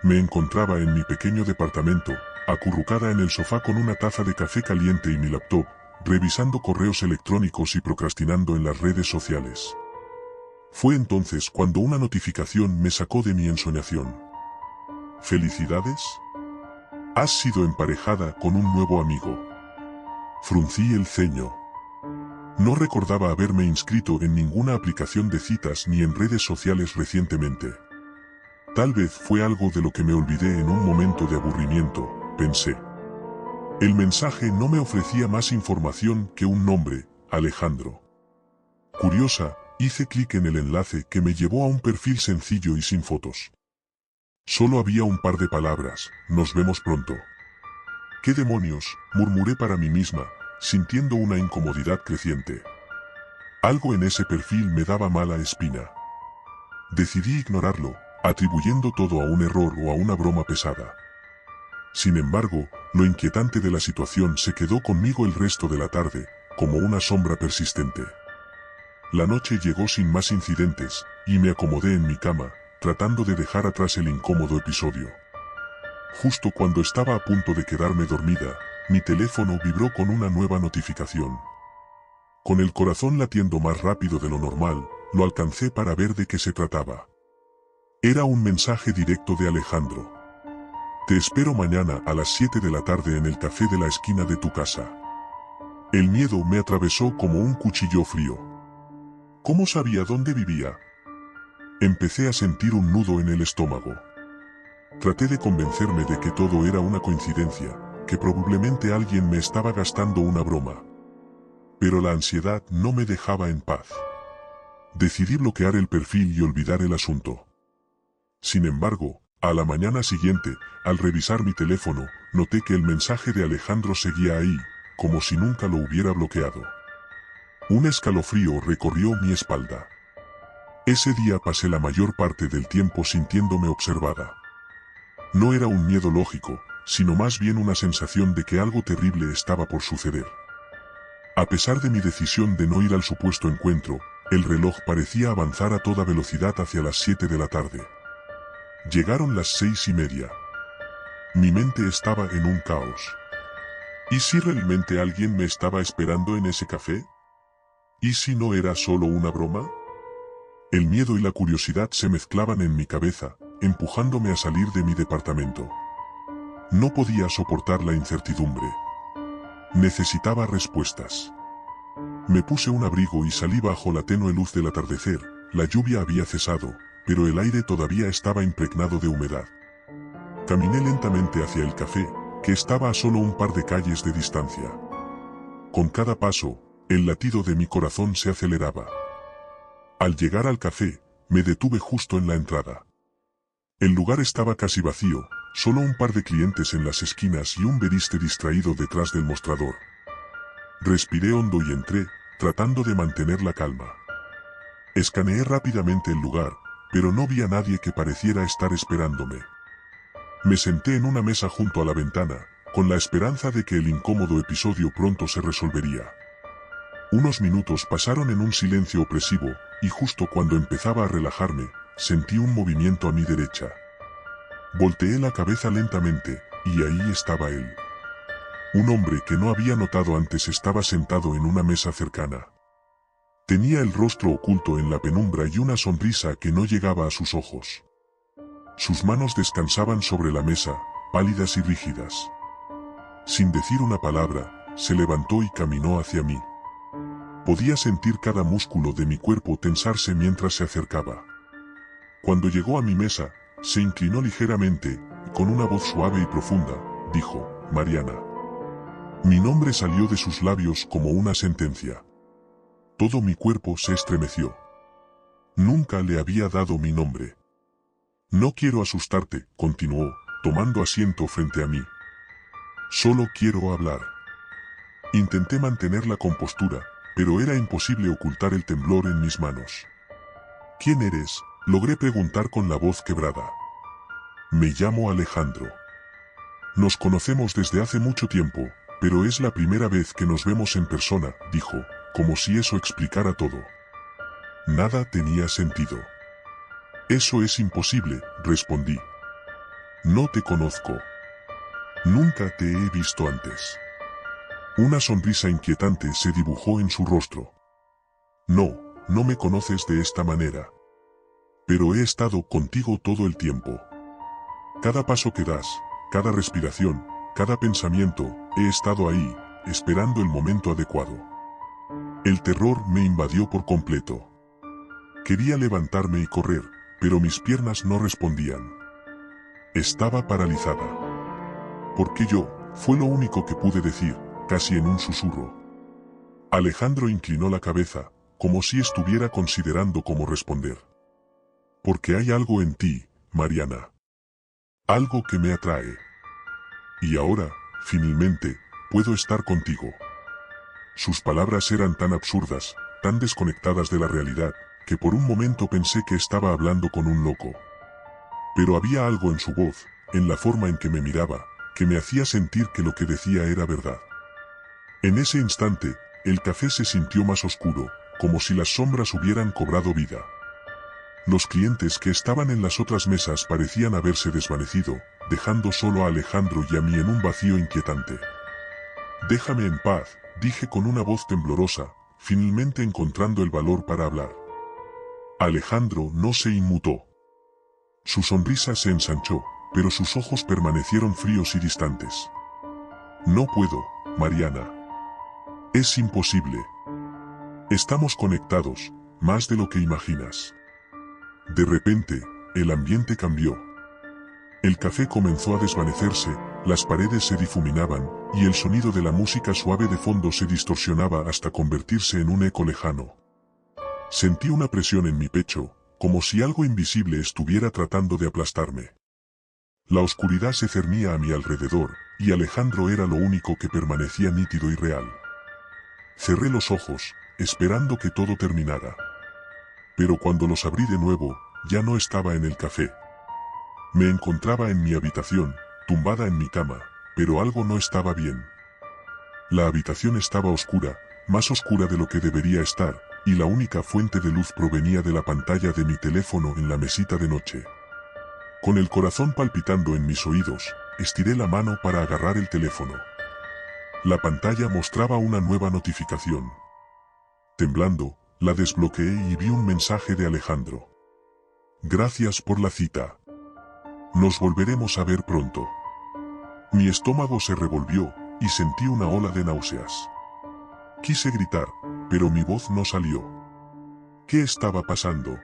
[SPEAKER 2] Me encontraba en mi pequeño departamento, acurrucada en el sofá con una taza de café caliente y mi laptop, revisando correos electrónicos y procrastinando en las redes sociales. Fue entonces cuando una notificación me sacó de mi ensoñación. ¿Felicidades? Has sido emparejada con un nuevo amigo. Fruncí el ceño. No recordaba haberme inscrito en ninguna aplicación de citas ni en redes sociales recientemente. Tal vez fue algo de lo que me olvidé en un momento de aburrimiento, pensé. El mensaje no me ofrecía más información que un nombre, Alejandro. Curiosa, hice clic en el enlace que me llevó a un perfil sencillo y sin fotos. Solo había un par de palabras, nos vemos pronto. ¿Qué demonios?, murmuré para mí misma, sintiendo una incomodidad creciente. Algo en ese perfil me daba mala espina. Decidí ignorarlo, atribuyendo todo a un error o a una broma pesada. Sin embargo, lo inquietante de la situación se quedó conmigo el resto de la tarde, como una sombra persistente. La noche llegó sin más incidentes, y me acomodé en mi cama, tratando de dejar atrás el incómodo episodio. Justo cuando estaba a punto de quedarme dormida, mi teléfono vibró con una nueva notificación. Con el corazón latiendo más rápido de lo normal, lo alcancé para ver de qué se trataba. Era un mensaje directo de Alejandro. Te espero mañana a las 7 de la tarde en el café de la esquina de tu casa. El miedo me atravesó como un cuchillo frío. ¿Cómo sabía dónde vivía? Empecé a sentir un nudo en el estómago. Traté de convencerme de que todo era una coincidencia, que probablemente alguien me estaba gastando una broma. Pero la ansiedad no me dejaba en paz. Decidí bloquear el perfil y olvidar el asunto. Sin embargo, a la mañana siguiente, al revisar mi teléfono, noté que el mensaje de Alejandro seguía ahí, como si nunca lo hubiera bloqueado. Un escalofrío recorrió mi espalda. Ese día pasé la mayor parte del tiempo sintiéndome observada. No era un miedo lógico, sino más bien una sensación de que algo terrible estaba por suceder. A pesar de mi decisión de no ir al supuesto encuentro, el reloj parecía avanzar a toda velocidad hacia las 7 de la tarde. Llegaron las 6:30. Mi mente estaba en un caos. ¿Y si realmente alguien me estaba esperando en ese café? ¿Y si no era solo una broma? El miedo y la curiosidad se mezclaban en mi cabeza, empujándome a salir de mi departamento. No podía soportar la incertidumbre. Necesitaba respuestas. Me puse un abrigo y salí bajo la tenue luz del atardecer. La lluvia había cesado, pero el aire todavía estaba impregnado de humedad. Caminé lentamente hacia el café, que estaba a solo un par de calles de distancia. Con cada paso, el latido de mi corazón se aceleraba. Al llegar al café, me detuve justo en la entrada. El lugar estaba casi vacío, solo un par de clientes en las esquinas y un barista distraído detrás del mostrador. Respiré hondo y entré, tratando de mantener la calma. Escaneé rápidamente el lugar, pero no vi a nadie que pareciera estar esperándome. Me senté en una mesa junto a la ventana, con la esperanza de que el incómodo episodio pronto se resolvería. Unos minutos pasaron en un silencio opresivo, y justo cuando empezaba a relajarme, sentí un movimiento a mi derecha. Volteé la cabeza lentamente, y ahí estaba él. Un hombre que no había notado antes estaba sentado en una mesa cercana. Tenía el rostro oculto en la penumbra y una sonrisa que no llegaba a sus ojos. Sus manos descansaban sobre la mesa, pálidas y rígidas. Sin decir una palabra, se levantó y caminó hacia mí. Podía sentir cada músculo de mi cuerpo tensarse mientras se acercaba. Cuando llegó a mi mesa, se inclinó ligeramente, y con una voz suave y profunda, dijo, «Mariana». Mi nombre salió de sus labios como una sentencia. Todo mi cuerpo se estremeció. Nunca le había dado mi nombre. «No quiero asustarte», continuó, tomando asiento frente a mí. «Solo quiero hablar». Intenté mantener la compostura, pero era imposible ocultar el temblor en mis manos. «¿Quién eres?», logré preguntar con la voz quebrada. «Me llamo Alejandro. Nos conocemos desde hace mucho tiempo, pero es la primera vez que nos vemos en persona», dijo, como si eso explicara todo. Nada tenía sentido. «Eso es imposible», respondí. «No te conozco. Nunca te he visto antes». Una sonrisa inquietante se dibujó en su rostro. «No, no me conoces de esta manera. Pero he estado contigo todo el tiempo. Cada paso que das, cada respiración, cada pensamiento, he estado ahí, esperando el momento adecuado». El terror me invadió por completo. Quería levantarme y correr, pero mis piernas no respondían. Estaba paralizada. «¿Por qué yo?», fue lo único que pude decir, casi en un susurro. Alejandro inclinó la cabeza, como si estuviera considerando cómo responder. «Porque hay algo en ti, Mariana. Algo que me atrae. Y ahora, finalmente, puedo estar contigo». Sus palabras eran tan absurdas, tan desconectadas de la realidad, que por un momento pensé que estaba hablando con un loco. Pero había algo en su voz, en la forma en que me miraba, que me hacía sentir que lo que decía era verdad. En ese instante, el café se sintió más oscuro, como si las sombras hubieran cobrado vida. Los clientes que estaban en las otras mesas parecían haberse desvanecido, dejando solo a Alejandro y a mí en un vacío inquietante. «Déjame en paz», dije con una voz temblorosa, finalmente encontrando el valor para hablar. Alejandro no se inmutó. Su sonrisa se ensanchó, pero sus ojos permanecieron fríos y distantes. «No puedo, Mariana. Es imposible. Estamos conectados, más de lo que imaginas». De repente, el ambiente cambió. El café comenzó a desvanecerse, las paredes se difuminaban, y el sonido de la música suave de fondo se distorsionaba hasta convertirse en un eco lejano. Sentí una presión en mi pecho, como si algo invisible estuviera tratando de aplastarme. La oscuridad se cernía a mi alrededor, y Alejandro era lo único que permanecía nítido y real. Cerré los ojos, esperando que todo terminara. Pero cuando los abrí de nuevo, ya no estaba en el café. Me encontraba en mi habitación, tumbada en mi cama, pero algo no estaba bien. La habitación estaba oscura, más oscura de lo que debería estar, y la única fuente de luz provenía de la pantalla de mi teléfono en la mesita de noche. Con el corazón palpitando en mis oídos, estiré la mano para agarrar el teléfono. La pantalla mostraba una nueva notificación. Temblando, la desbloqueé y vi un mensaje de Alejandro. «Gracias por la cita. Nos volveremos a ver pronto». Mi estómago se revolvió, y sentí una ola de náuseas. Quise gritar, pero mi voz no salió. ¿Qué estaba pasando?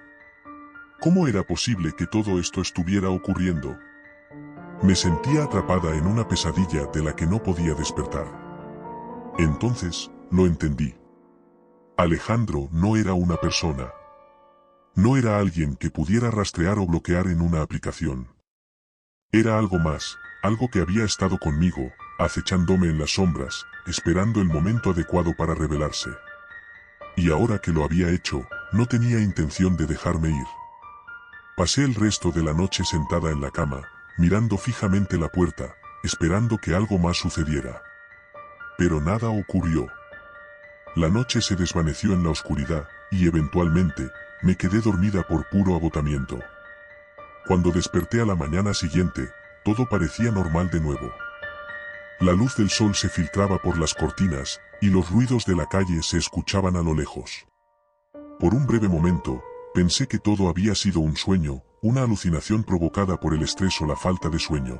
[SPEAKER 2] ¿Cómo era posible que todo esto estuviera ocurriendo? Me sentía atrapada en una pesadilla de la que no podía despertar. Entonces, lo entendí. Alejandro no era una persona. No era alguien que pudiera rastrear o bloquear en una aplicación. Era algo más, algo que había estado conmigo, acechándome en las sombras, esperando el momento adecuado para revelarse. Y ahora que lo había hecho, no tenía intención de dejarme ir. Pasé el resto de la noche sentada en la cama, mirando fijamente la puerta, esperando que algo más sucediera. Pero nada ocurrió. La noche se desvaneció en la oscuridad, y eventualmente, me quedé dormida por puro agotamiento. Cuando desperté a la mañana siguiente, todo parecía normal de nuevo. La luz del sol se filtraba por las cortinas, y los ruidos de la calle se escuchaban a lo lejos. Por un breve momento, pensé que todo había sido un sueño, una alucinación provocada por el estrés o la falta de sueño.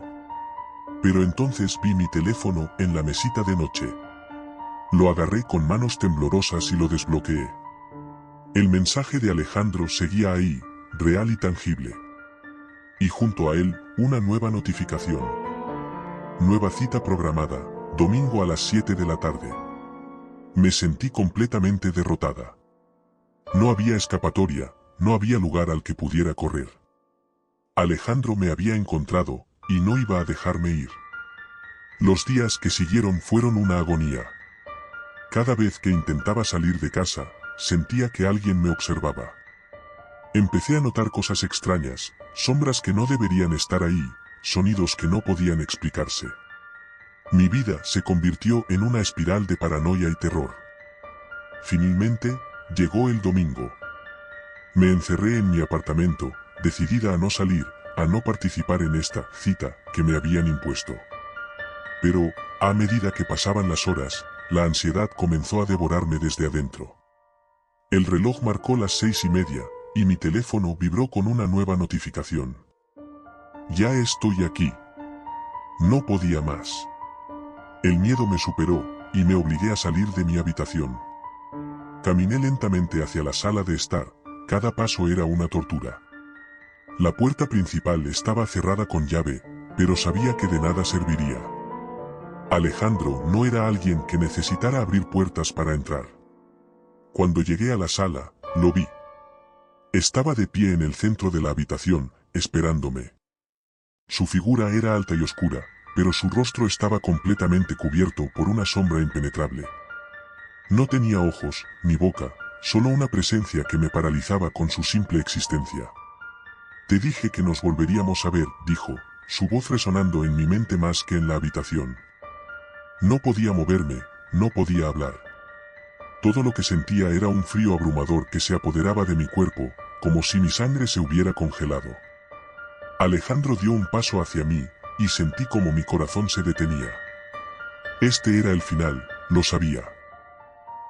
[SPEAKER 2] Pero entonces vi mi teléfono en la mesita de noche. Lo agarré con manos temblorosas y lo desbloqueé. El mensaje de Alejandro seguía ahí, real y tangible. Y junto a él, una nueva notificación. Nueva cita programada, domingo a las 7 de la tarde. Me sentí completamente derrotada. No había escapatoria, no había lugar al que pudiera correr. Alejandro me había encontrado, y no iba a dejarme ir. Los días que siguieron fueron una agonía. Cada vez que intentaba salir de casa, sentía que alguien me observaba. Empecé a notar cosas extrañas, sombras que no deberían estar ahí, sonidos que no podían explicarse. Mi vida se convirtió en una espiral de paranoia y terror. Finalmente, llegó el domingo. Me encerré en mi apartamento, decidida a no salir, a no participar en esta cita que me habían impuesto. Pero, a medida que pasaban las horas, la ansiedad comenzó a devorarme desde adentro. El reloj marcó las 6:30, y mi teléfono vibró con una nueva notificación. Ya estoy aquí. No podía más. El miedo me superó, y me obligué a salir de mi habitación. Caminé lentamente hacia la sala de estar, cada paso era una tortura. La puerta principal estaba cerrada con llave, pero sabía que de nada serviría. Alejandro no era alguien que necesitara abrir puertas para entrar. Cuando llegué a la sala, lo vi. Estaba de pie en el centro de la habitación, esperándome. Su figura era alta y oscura, pero su rostro estaba completamente cubierto por una sombra impenetrable. No tenía ojos, ni boca, solo una presencia que me paralizaba con su simple existencia. Te dije que nos volveríamos a ver, dijo, su voz resonando en mi mente más que en la habitación. No podía moverme, no podía hablar. Todo lo que sentía era un frío abrumador que se apoderaba de mi cuerpo, como si mi sangre se hubiera congelado. Alejandro dio un paso hacia mí, y sentí como mi corazón se detenía. Este era el final, lo sabía.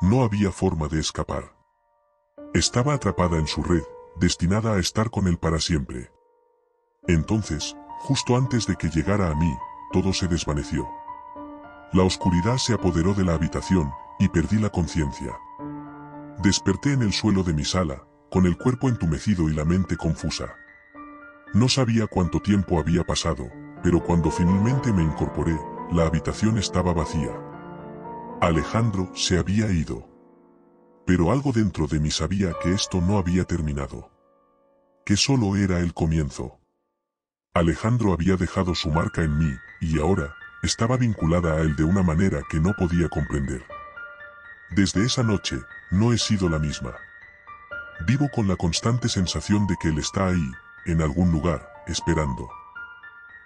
[SPEAKER 2] No había forma de escapar. Estaba atrapada en su red, destinada a estar con él para siempre. Entonces, justo antes de que llegara a mí, todo se desvaneció. La oscuridad se apoderó de la habitación, y perdí la conciencia. Desperté en el suelo de mi sala, con el cuerpo entumecido y la mente confusa. No sabía cuánto tiempo había pasado, pero cuando finalmente me incorporé, la habitación estaba vacía. Alejandro se había ido. Pero algo dentro de mí sabía que esto no había terminado. Que solo era el comienzo. Alejandro había dejado su marca en mí, y ahora, estaba vinculada a él de una manera que no podía comprender. Desde esa noche, no he sido la misma. Vivo con la constante sensación de que él está ahí, en algún lugar, esperando.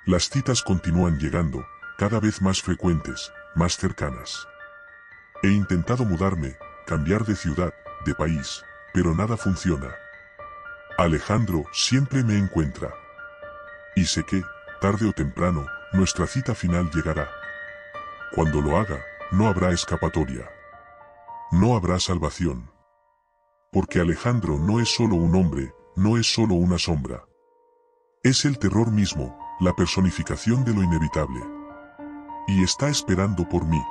[SPEAKER 2] Las citas continúan llegando, cada vez más frecuentes, más cercanas. He intentado mudarme, cambiar de ciudad, de país, pero nada funciona. Alejandro siempre me encuentra. Y sé que, tarde o temprano, nuestra cita final llegará. Cuando lo haga, no habrá escapatoria. No habrá salvación. Porque Alejandro no es solo un hombre, no es solo una sombra. Es el terror mismo, la personificación de lo inevitable. Y está esperando por mí.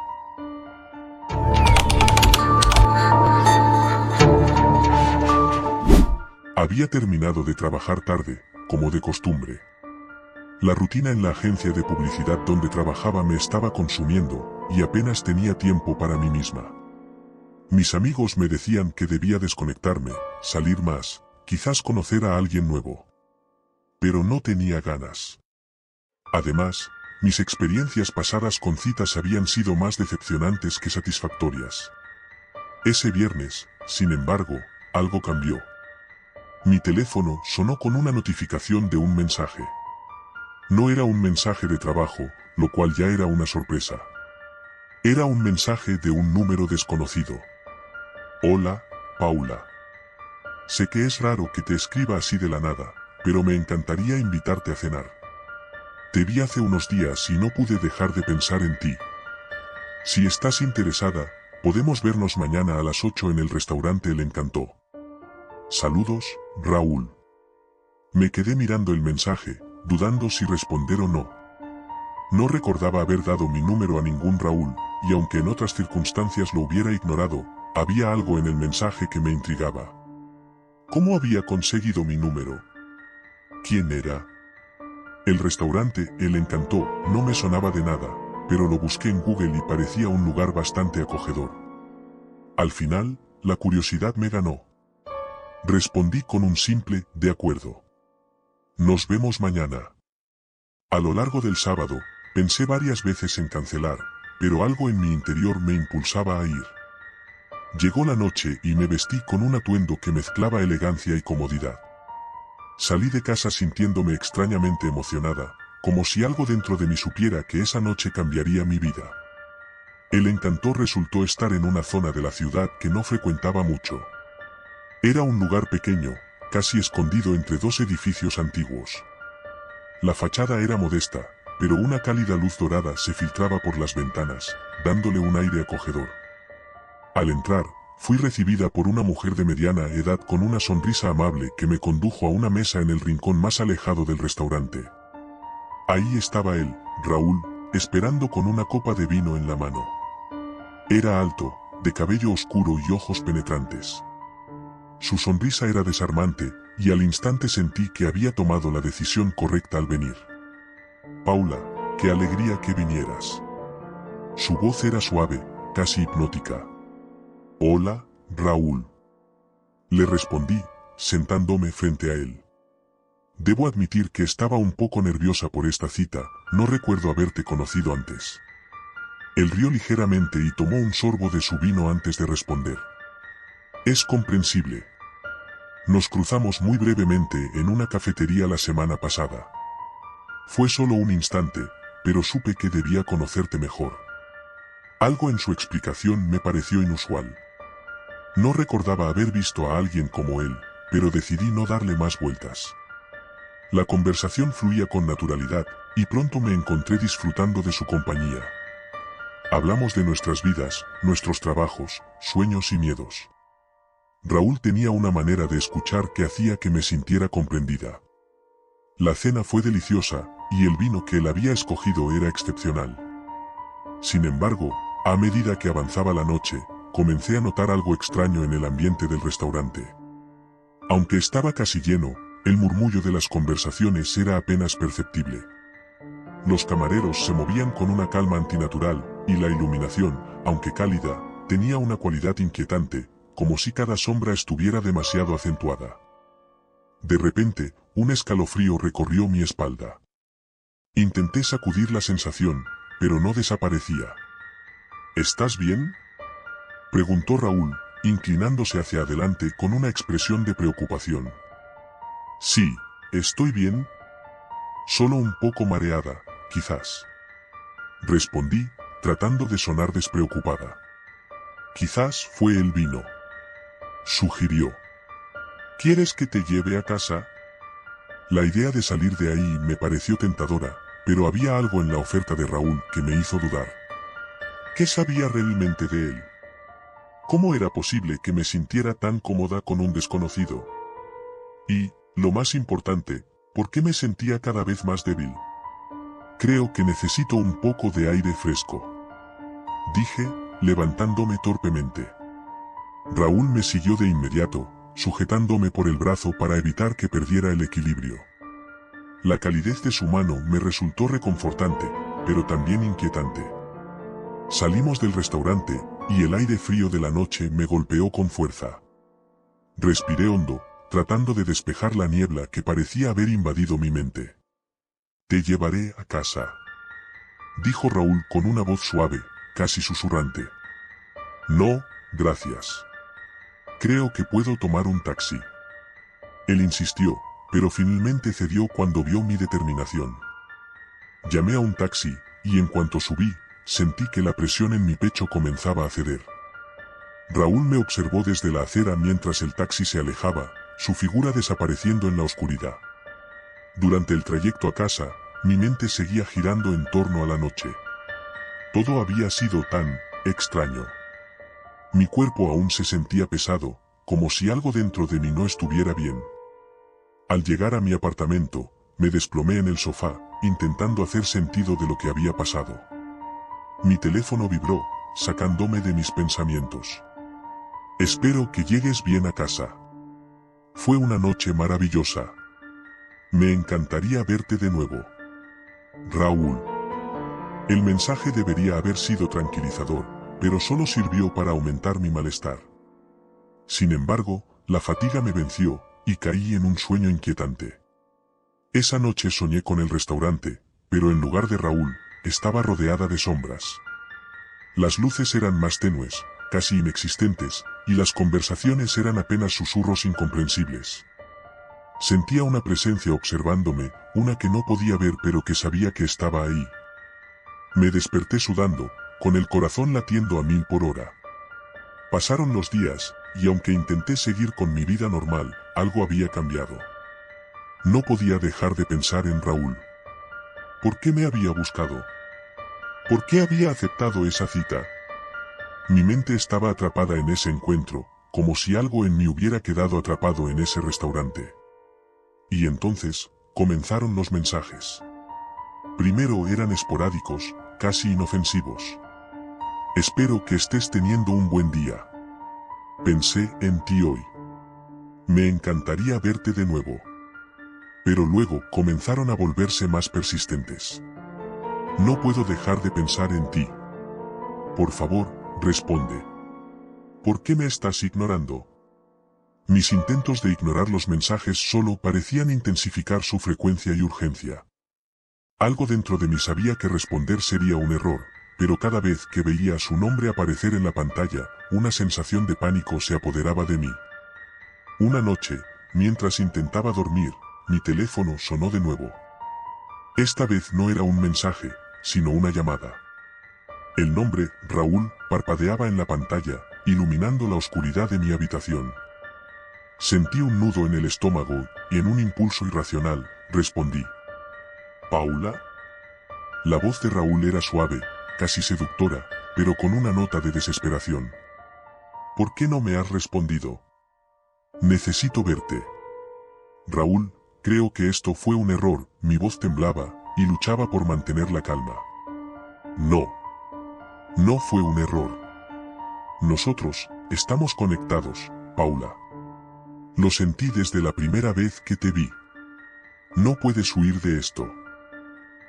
[SPEAKER 2] Había terminado de trabajar tarde, como de costumbre. La rutina en la agencia de publicidad donde trabajaba me estaba consumiendo, y apenas tenía tiempo para mí misma. Mis amigos me decían que debía desconectarme, salir más, quizás conocer a alguien nuevo. Pero no tenía ganas. Además, mis experiencias pasadas con citas habían sido más decepcionantes que satisfactorias. Ese viernes, sin embargo, algo cambió. Mi teléfono sonó con una notificación de un mensaje. No era un mensaje de trabajo, lo cual ya era una sorpresa. Era un mensaje de un número desconocido. Hola, Paula. Sé que es raro que te escriba así de la nada, pero me encantaría invitarte a cenar. Te vi hace unos días y no pude dejar de pensar en ti. Si estás interesada, podemos vernos mañana a las 8 en el restaurante El Encantó. Saludos, Raúl. Me quedé mirando el mensaje, dudando si responder o no. No recordaba haber dado mi número a ningún Raúl, y aunque en otras circunstancias lo hubiera ignorado, había algo en el mensaje que me intrigaba. ¿Cómo había conseguido mi número? ¿Quién era? El restaurante El Encantó no me sonaba de nada, pero lo busqué en Google y parecía un lugar bastante acogedor. Al final, la curiosidad me ganó. Respondí con un simple, de acuerdo. Nos vemos mañana. A lo largo del sábado, pensé varias veces en cancelar, pero algo en mi interior me impulsaba a ir. Llegó la noche y me vestí con un atuendo que mezclaba elegancia y comodidad. Salí de casa sintiéndome extrañamente emocionada, como si algo dentro de mí supiera que esa noche cambiaría mi vida. El Encantó resultó estar en una zona de la ciudad que no frecuentaba mucho. Era un lugar pequeño, casi escondido entre dos edificios antiguos. La fachada era modesta, pero una cálida luz dorada se filtraba por las ventanas, dándole un aire acogedor. Al entrar, fui recibida por una mujer de mediana edad con una sonrisa amable que me condujo a una mesa en el rincón más alejado del restaurante. Ahí estaba él, Raúl, esperando con una copa de vino en la mano. Era alto, de cabello oscuro y ojos penetrantes. Su sonrisa era desarmante, y al instante sentí que había tomado la decisión correcta al venir. Paula, qué alegría que vinieras. Su voz era suave, casi hipnótica. Hola, Raúl. Le respondí, sentándome frente a él. Debo admitir que estaba un poco nerviosa por esta cita, no recuerdo haberte conocido antes. Él rió ligeramente y tomó un sorbo de su vino antes de responder. Es comprensible. Nos cruzamos muy brevemente en una cafetería la semana pasada. Fue solo un instante, pero supe que debía conocerte mejor. Algo en su explicación me pareció inusual. No recordaba haber visto a alguien como él, pero decidí no darle más vueltas. La conversación fluía con naturalidad, y pronto me encontré disfrutando de su compañía. Hablamos de nuestras vidas, nuestros trabajos, sueños y miedos. Raúl tenía una manera de escuchar que hacía que me sintiera comprendida. La cena fue deliciosa, y el vino que él había escogido era excepcional. Sin embargo, a medida que avanzaba la noche, comencé a notar algo extraño en el ambiente del restaurante. Aunque estaba casi lleno, el murmullo de las conversaciones era apenas perceptible. Los camareros se movían con una calma antinatural, y la iluminación, aunque cálida, tenía una cualidad inquietante, como si cada sombra estuviera demasiado acentuada. De repente, un escalofrío recorrió mi espalda. Intenté sacudir la sensación, pero no desaparecía. ¿Estás bien?, preguntó Raúl, inclinándose hacia adelante con una expresión de preocupación. Sí, estoy bien. Solo un poco mareada, quizás. Respondí, tratando de sonar despreocupada. Quizás fue el vino. Sugirió. ¿Quieres que te lleve a casa? La idea de salir de ahí me pareció tentadora, pero había algo en la oferta de Raúl que me hizo dudar. ¿Qué sabía realmente de él? ¿Cómo era posible que me sintiera tan cómoda con un desconocido? Y, lo más importante, ¿por qué me sentía cada vez más débil? Creo que necesito un poco de aire fresco, dije, levantándome torpemente. Raúl me siguió de inmediato, sujetándome por el brazo para evitar que perdiera el equilibrio. La calidez de su mano me resultó reconfortante, pero también inquietante. Salimos del restaurante, y el aire frío de la noche me golpeó con fuerza. Respiré hondo, tratando de despejar la niebla que parecía haber invadido mi mente. «Te llevaré a casa», dijo Raúl con una voz suave, casi susurrante. «No, gracias. Creo que puedo tomar un taxi». Él insistió, pero finalmente cedió cuando vio mi determinación. Llamé a un taxi, y en cuanto subí, sentí que la presión en mi pecho comenzaba a ceder. Raúl me observó desde la acera mientras el taxi se alejaba, su figura desapareciendo en la oscuridad. Durante el trayecto a casa, mi mente seguía girando en torno a la noche. Todo había sido tan extraño. Mi cuerpo aún se sentía pesado, como si algo dentro de mí no estuviera bien. Al llegar a mi apartamento, me desplomé en el sofá, intentando hacer sentido de lo que había pasado. Mi teléfono vibró, sacándome de mis pensamientos. «Espero que llegues bien a casa. Fue una noche maravillosa. Me encantaría verte de nuevo. Raúl». El mensaje debería haber sido tranquilizador, pero solo sirvió para aumentar mi malestar. Sin embargo, la fatiga me venció, y caí en un sueño inquietante. Esa noche soñé con el restaurante, pero en lugar de Raúl, estaba rodeada de sombras. Las luces eran más tenues, casi inexistentes, y las conversaciones eran apenas susurros incomprensibles. Sentía una presencia observándome, una que no podía ver pero que sabía que estaba ahí. Me desperté sudando, con el corazón latiendo a 1000 por hora. Pasaron los días, y aunque intenté seguir con mi vida normal, algo había cambiado. No podía dejar de pensar en Raúl. ¿Por qué me había buscado? ¿Por qué había aceptado esa cita? Mi mente estaba atrapada en ese encuentro, como si algo en mí hubiera quedado atrapado en ese restaurante. Y entonces, comenzaron los mensajes. Primero eran esporádicos, casi inofensivos. «Espero que estés teniendo un buen día. Pensé en ti hoy. Me encantaría verte de nuevo». Pero luego comenzaron a volverse más persistentes. «No puedo dejar de pensar en ti. Por favor, responde. ¿Por qué me estás ignorando?». Mis intentos de ignorar los mensajes solo parecían intensificar su frecuencia y urgencia. Algo dentro de mí sabía que responder sería un error, pero cada vez que veía su nombre aparecer en la pantalla, una sensación de pánico se apoderaba de mí. Una noche, mientras intentaba dormir, mi teléfono sonó de nuevo. Esta vez no era un mensaje, sino una llamada. El nombre, Raúl, parpadeaba en la pantalla, iluminando la oscuridad de mi habitación. Sentí un nudo en el estómago, y en un impulso irracional, respondí. «¿Paula?». La voz de Raúl era suave, casi seductora, pero con una nota de desesperación. «¿Por qué no me has respondido? Necesito verte». «Raúl, creo que esto fue un error», mi voz temblaba, y luchaba por mantener la calma. «No. No fue un error. Nosotros, estamos conectados, Paula. Lo sentí desde la primera vez que te vi. No puedes huir de esto.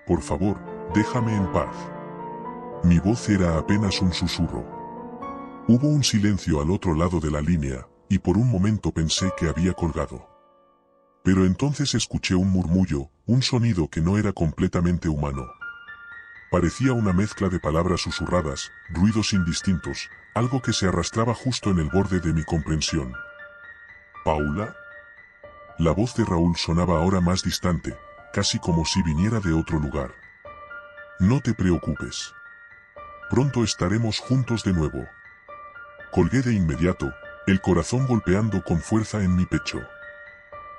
[SPEAKER 2] Por favor, déjame en paz». Mi voz era apenas un susurro. Hubo un silencio al otro lado de la línea, y por un momento pensé que había colgado. Pero entonces escuché un murmullo, un sonido que no era completamente humano. Parecía una mezcla de palabras susurradas, ruidos indistintos, algo que se arrastraba justo en el borde de mi comprensión. «¿Paula?». La voz de Raúl sonaba ahora más distante, casi como si viniera de otro lugar. «No te preocupes. Pronto estaremos juntos de nuevo». Colgué de inmediato, el corazón golpeando con fuerza en mi pecho.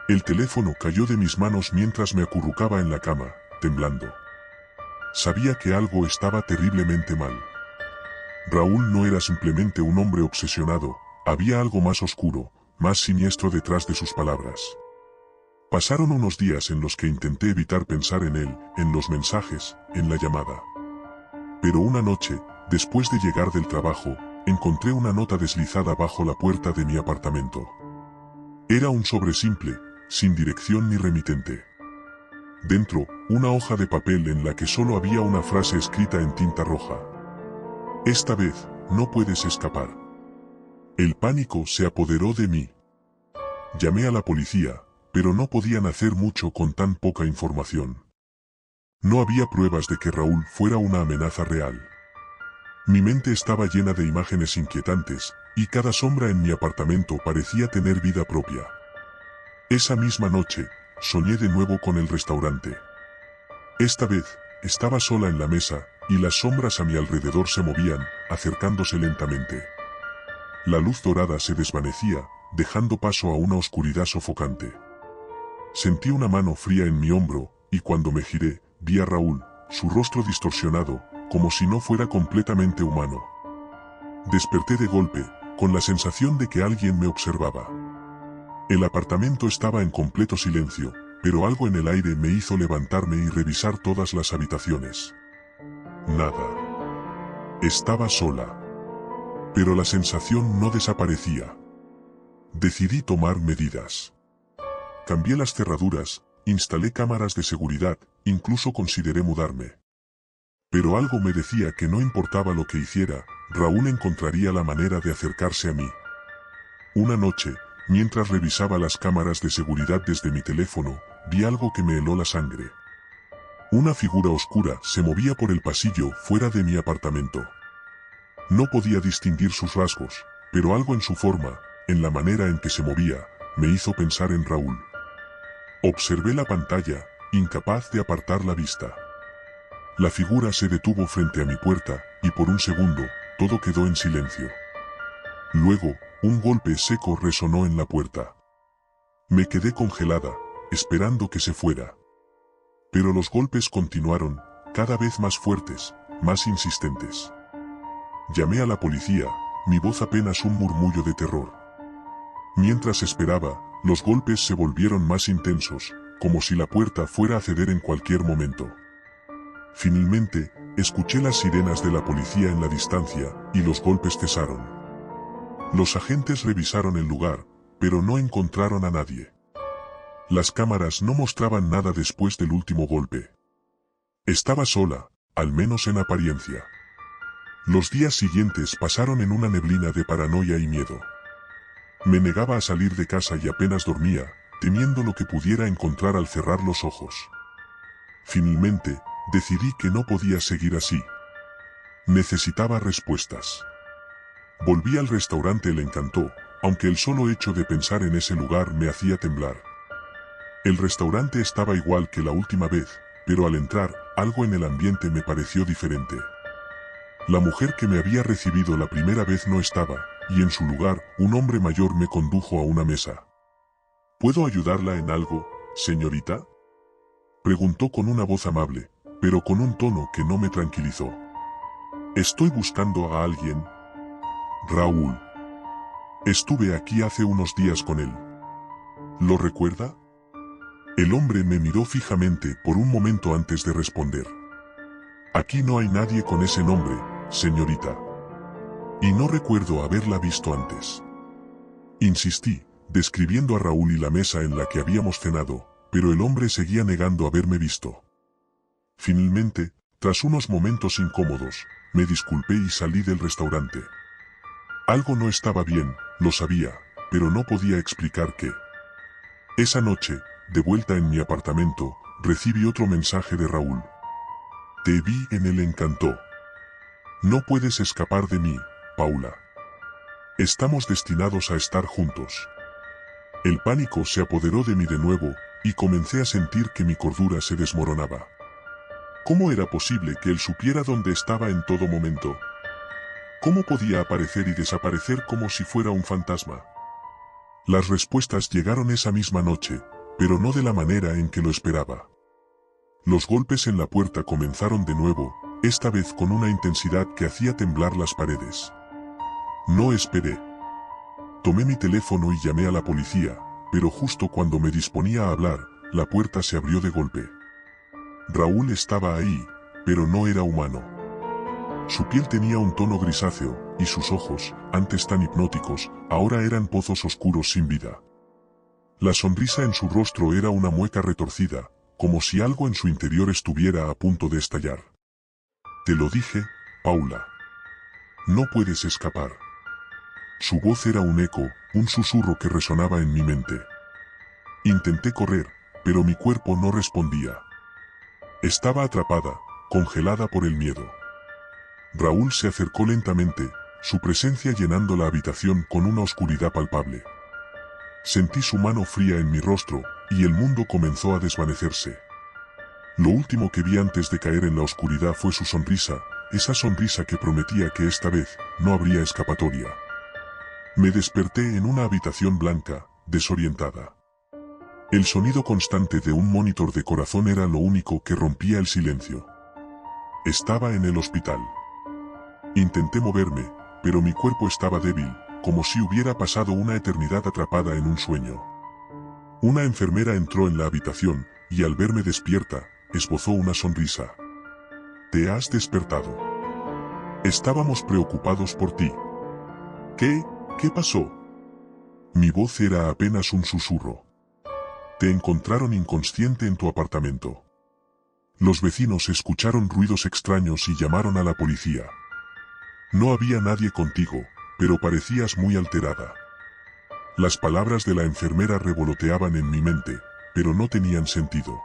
[SPEAKER 2] El teléfono cayó de mis manos mientras me acurrucaba en la cama, temblando. Sabía que algo estaba terriblemente mal. Raúl no era simplemente un hombre obsesionado, había algo más oscuro, más siniestro detrás de sus palabras. Pasaron unos días en los que intenté evitar pensar en él, en los mensajes, en la llamada. Pero una noche, después de llegar del trabajo, encontré una nota deslizada bajo la puerta de mi apartamento. Era un sobre simple, sin dirección ni remitente. Dentro, una hoja de papel en la que solo había una frase escrita en tinta roja. Esta vez, no puedes escapar. El pánico se apoderó de mí. Llamé a la policía, pero no podían hacer mucho con tan poca información. No había pruebas de que Raúl fuera una amenaza real. Mi mente estaba llena de imágenes inquietantes, y cada sombra en mi apartamento parecía tener vida propia. Esa misma noche, soñé de nuevo con el restaurante. Esta vez, estaba sola en la mesa, y las sombras a mi alrededor se movían, acercándose lentamente. La luz dorada se desvanecía, dejando paso a una oscuridad sofocante. Sentí una mano fría en mi hombro, y cuando me giré, vi a Raúl, su rostro distorsionado, como si no fuera completamente humano. Desperté de golpe, con la sensación de que alguien me observaba. El apartamento estaba en completo silencio, pero algo en el aire me hizo levantarme y revisar todas las habitaciones. Nada. Estaba sola. Pero la sensación no desaparecía. Decidí tomar medidas. Cambié las cerraduras, instalé cámaras de seguridad, incluso consideré mudarme. Pero algo me decía que no importaba lo que hiciera, Raúl encontraría la manera de acercarse a mí. Una noche, mientras revisaba las cámaras de seguridad desde mi teléfono, vi algo que me heló la sangre. Una figura oscura se movía por el pasillo fuera de mi apartamento. No podía distinguir sus rasgos, pero algo en su forma, en la manera en que se movía, me hizo pensar en Raúl. Observé la pantalla, incapaz de apartar la vista. La figura se detuvo frente a mi puerta, y por un segundo, todo quedó en silencio. Luego, un golpe seco resonó en la puerta. Me quedé congelada, esperando que se fuera. Pero los golpes continuaron, cada vez más fuertes, más insistentes. Llamé a la policía, mi voz apenas un murmullo de terror. Mientras esperaba, los golpes se volvieron más intensos, como si la puerta fuera a ceder en cualquier momento. Finalmente, escuché las sirenas de la policía en la distancia, y los golpes cesaron. Los agentes revisaron el lugar, pero no encontraron a nadie. Las cámaras no mostraban nada después del último golpe. Estaba sola, al menos en apariencia. Los días siguientes pasaron en una neblina de paranoia y miedo. Me negaba a salir de casa y apenas dormía, temiendo lo que pudiera encontrar al cerrar los ojos. Finalmente, decidí que no podía seguir así. Necesitaba respuestas. Volví al restaurante El Encantó, aunque el solo hecho de pensar en ese lugar me hacía temblar. El restaurante estaba igual que la última vez, pero al entrar, algo en el ambiente me pareció diferente. La mujer que me había recibido la primera vez no estaba, y en su lugar, un hombre mayor me condujo a una mesa. ¿Puedo ayudarla en algo, señorita?, preguntó con una voz amable, pero con un tono que no me tranquilizó. Estoy buscando a alguien. Raúl. Estuve aquí hace unos días con él. ¿Lo recuerda? El hombre me miró fijamente por un momento antes de responder. Aquí no hay nadie con ese nombre, señorita. Y no recuerdo haberla visto antes. Insistí, describiendo a Raúl y la mesa en la que habíamos cenado, pero el hombre seguía negando haberme visto. Finalmente, tras unos momentos incómodos, me disculpé y salí del restaurante. Algo no estaba bien, lo sabía, pero no podía explicar qué. Esa noche, de vuelta en mi apartamento, recibí otro mensaje de Raúl. Te vi en El Encantó. No puedes escapar de mí, Paula. Estamos destinados a estar juntos. El pánico se apoderó de mí de nuevo, y comencé a sentir que mi cordura se desmoronaba. ¿Cómo era posible que él supiera dónde estaba en todo momento? ¿Cómo podía aparecer y desaparecer como si fuera un fantasma? Las respuestas llegaron esa misma noche, pero no de la manera en que lo esperaba. Los golpes en la puerta comenzaron de nuevo, esta vez con una intensidad que hacía temblar las paredes. No esperé. Tomé mi teléfono y llamé a la policía, pero justo cuando me disponía a hablar, la puerta se abrió de golpe. Raúl estaba ahí, pero no era humano. Su piel tenía un tono grisáceo, y sus ojos, antes tan hipnóticos, ahora eran pozos oscuros sin vida. La sonrisa en su rostro era una mueca retorcida, como si algo en su interior estuviera a punto de estallar. Te lo dije, Paula. No puedes escapar. Su voz era un eco, un susurro que resonaba en mi mente. Intenté correr, pero mi cuerpo no respondía. Estaba atrapada, congelada por el miedo. Raúl se acercó lentamente, su presencia llenando la habitación con una oscuridad palpable. Sentí su mano fría en mi rostro, y el mundo comenzó a desvanecerse. Lo último que vi antes de caer en la oscuridad fue su sonrisa, esa sonrisa que prometía que esta vez no habría escapatoria. Me desperté en una habitación blanca, desorientada. El sonido constante de un monitor de corazón era lo único que rompía el silencio. Estaba en el hospital. Intenté moverme, pero mi cuerpo estaba débil, como si hubiera pasado una eternidad atrapada en un sueño. Una enfermera entró en la habitación, y al verme despierta, esbozó una sonrisa. ¿Te has despertado? Estábamos preocupados por ti. ¿Qué pasó? Mi voz era apenas un susurro. Te encontraron inconsciente en tu apartamento. Los vecinos escucharon ruidos extraños y llamaron a la policía. No había nadie contigo, pero parecías muy alterada. Las palabras de la enfermera revoloteaban en mi mente, pero no tenían sentido.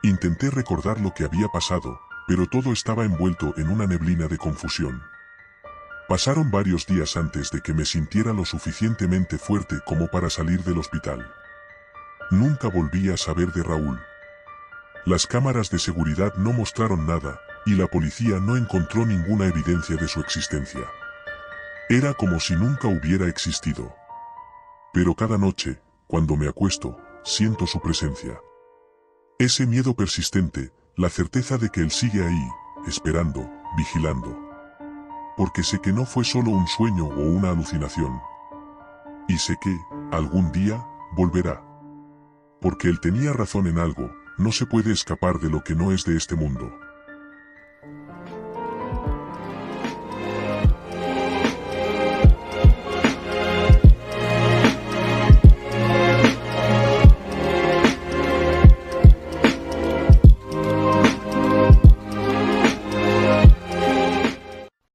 [SPEAKER 2] Intenté recordar lo que había pasado, pero todo estaba envuelto en una neblina de confusión. Pasaron varios días antes de que me sintiera lo suficientemente fuerte como para salir del hospital. Nunca volví a saber de Raúl. Las cámaras de seguridad no mostraron nada, y la policía no encontró ninguna evidencia de su existencia. Era como si nunca hubiera existido. Pero cada noche, cuando me acuesto, siento su presencia. Ese miedo persistente, la certeza de que él sigue ahí, esperando, vigilando. Porque sé que no fue solo un sueño o una alucinación. Y sé que, algún día, volverá. Porque él tenía razón en algo, no se puede escapar de lo que no es de este mundo.